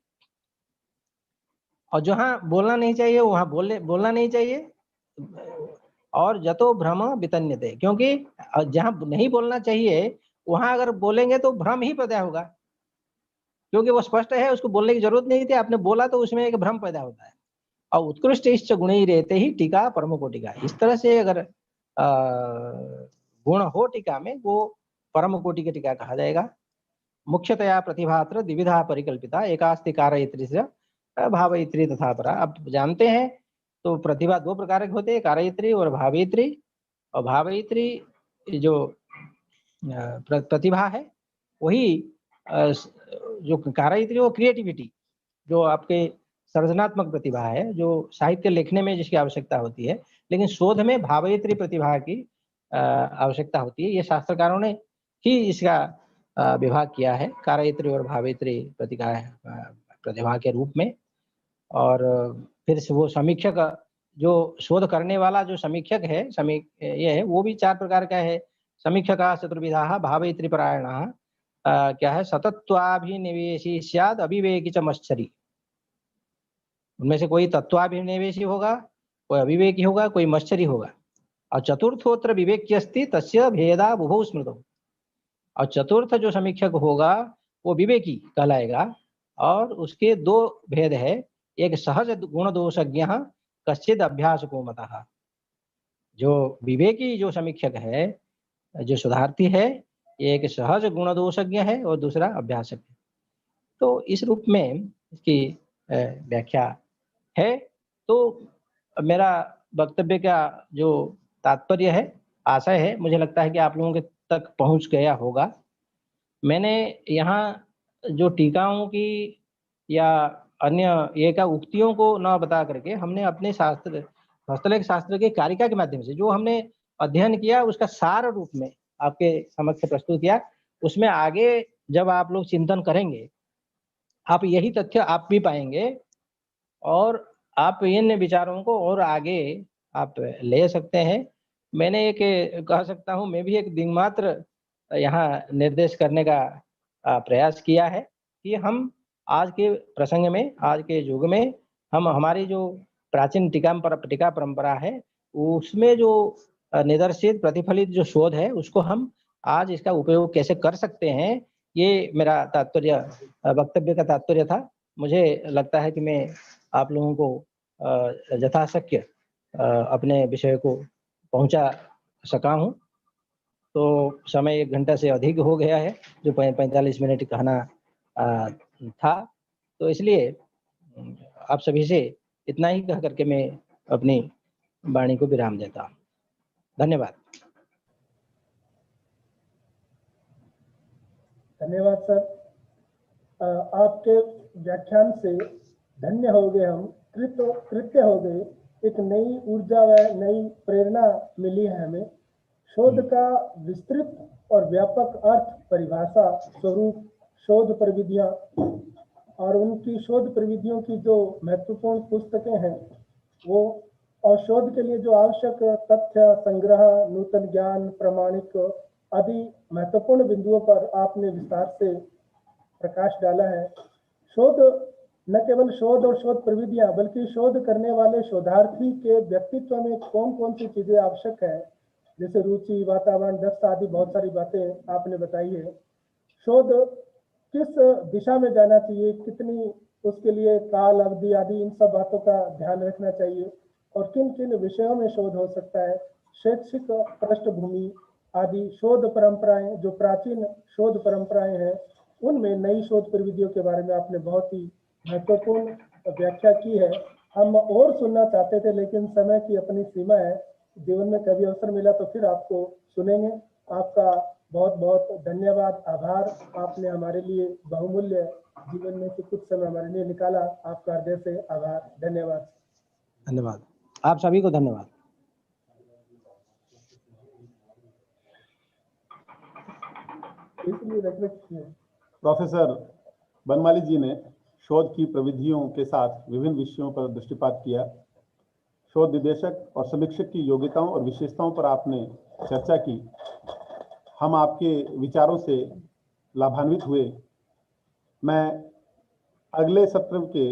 और जहाँ बोलना नहीं चाहिए वहां बोलना नहीं चाहिए। और जतो भ्रम वितन्यते, क्योंकि जहां नहीं बोलना चाहिए वहां अगर बोलेंगे तो भ्रम ही पैदा होगा, क्योंकि वो स्पष्ट है, उसको बोलने की जरूरत नहीं थी, आपने बोला तो उसमें एक भ्रम पैदा होता है। और उत्कृष्ट इष्ट गुण ही रहते ही टीका परम कोटिका, इस तरह से अगर गुण हो टीका में वो परम कोटि की टीका कहा जाएगा। मुख्यतया प्रतिभात्र द्विविधा परिकल्पिता एकास्ति कारयित्री से भावयित्री तथा परा। अब जानते हैं तो प्रतिभा दो प्रकार के होते हैं, कारयित्री और भावयित्री। और भावयित्री जो प्रतिभा है वही जो कारयित्री वो क्रिएटिविटी, जो आपके सृजनात्मक प्रतिभा है, जो साहित्य लिखने में जिसकी आवश्यकता होती है। लेकिन शोध में भावयित्री प्रतिभा की आवश्यकता होती है। ये शास्त्रकारों ने ही इसका विभाग किया है, कारयित्री और भावयित्री प्रतिभा के रूप में। और फिर वो समीक्षक, जो शोध करने वाला जो समीक्षक है, ये है वो भी चार प्रकार का है। समीक्षका चतुर्विधा भावयित्री परायणः, क्या है, सतत्वाभिनिवेशी स्याद अविवेकी च मत्सरी। उनमें से कोई तत्वाभिनिवेशी होगा, कोई अविवेकी होगा, कोई मत्सरी होगा। और चतुर्थोत्र विवेक्यस्ति तस्य भेदा बुभौ स्मृतौ, और चतुर्थ जो समीक्षक होगा वो विवेकी कहलाएगा। और उसके दो भेद है, एक सहज गुण दोषज्ञ कश्चिद अभ्यास को मतः। जो विवेकी जो समीक्षक है, जो सुधार्थी है, एक सहज गुण दोषज्ञ है और दूसरा अभ्यासक है। तो इस रूप में इसकी व्याख्या है। तो मेरा वक्तव्य का जो तात्पर्य है, आशय है, मुझे लगता है कि आप लोगों के तक पहुंच गया होगा। मैंने यहाँ जो टीकाओं की या अन्य ये का उक्तियों को न बता करके हमने अपने शास्त्र, हस्तलेख शास्त्र के कारिका के माध्यम से जो हमने अध्ययन किया उसका सार रूप में आपके समक्ष प्रस्तुत किया। उसमें आगे जब आप लोग चिंतन करेंगे आप यही तथ्य आप भी पाएंगे, और आप इन विचारों को और आगे आप ले सकते हैं। मैंने एक कह सकता हूँ, मैं भी एक दिंगमात्र यहाँ निर्देश करने का प्रयास किया है कि हम आज के प्रसंग में, आज के युग में, हम हमारी जो प्राचीन टीका परंपरा है उसमें जो निदर्शित प्रतिफलित जो शोध है उसको हम आज इसका उपयोग कैसे कर सकते हैं, ये मेरा तात्पर्य, वक्तव्य का तात्पर्य था। मुझे लगता है कि मैं आप लोगों को यथाशक्य अपने विषय को पहुंचा सका हूं। तो समय 1 घंटा से अधिक हो गया है, जो 45 मिनट कहना था। तो इसलिए आप सभी से इतना ही कह करके मैं अपनी वाणी को विराम देता हूँ। धन्यवाद। धन्यवाद सर। आपके व्याख्यान से धन्य हो गए हम, कृत्य हो गए। एक नई ऊर्जा व नई प्रेरणा मिली है हमें। शोध का विस्तृत और व्यापक अर्थ, परिभाषा, स्वरूप, शोध प्रविधियां और उनकी शोध प्रविधियों की जो महत्वपूर्ण पुस्तकें हैं वो, और शोध के लिए जो आवश्यक तथ्य संग्रह, नूतन ज्ञान, प्रमाणिक आदि महत्वपूर्ण बिंदुओं पर आपने विस्तार से प्रकाश डाला है। शोध न केवल शोध और शोध प्रविधियां, बल्कि शोध करने वाले शोधार्थी के व्यक्तित्व में कौन कौन सी चीजें आवश्यक है, जैसे रुचि, वातावरण, दक्षता आदि बहुत सारी बातें आपने बताई है। शोध किस दिशा में जाना चाहिए, कितनी उसके लिए काल अवधि आदि इन सब बातों का ध्यान रखना चाहिए और किन किन विषयों में शोध हो सकता है, शैक्षिक पृष्ठभूमि आदि शोध परंपराएं, जो प्राचीन शोध परंपराएं हैं उनमें नई शोध प्रविधियों के बारे में आपने बहुत ही महत्वपूर्ण व्याख्या की है। हम और सुनना चाहते थे लेकिन समय की अपनी सीमा है। जीवन में कभी अवसर मिला तो फिर आपको सुनेंगे। आपका बहुत बहुत धन्यवाद, आभार। आपने हमारे लिए बहुमूल्य जीवन में से कुछ समय हमारे लिए निकाला। आपका हृदय से आभार, धन्यवाद। धन्यवाद। आप सभी को धन्यवाद। इसलिए रखिए। प्रोफेसर बनमाली जी ने शोध की प्रविधियों के साथ विभिन्न विषयों पर दृष्टिपात किया। शोध निदेशक और समीक्षक की योग्यताओं और विशेषताओं पर आपने चर्चा की। हम आपके विचारों से लाभान्वित हुए। मैं अगले सत्र के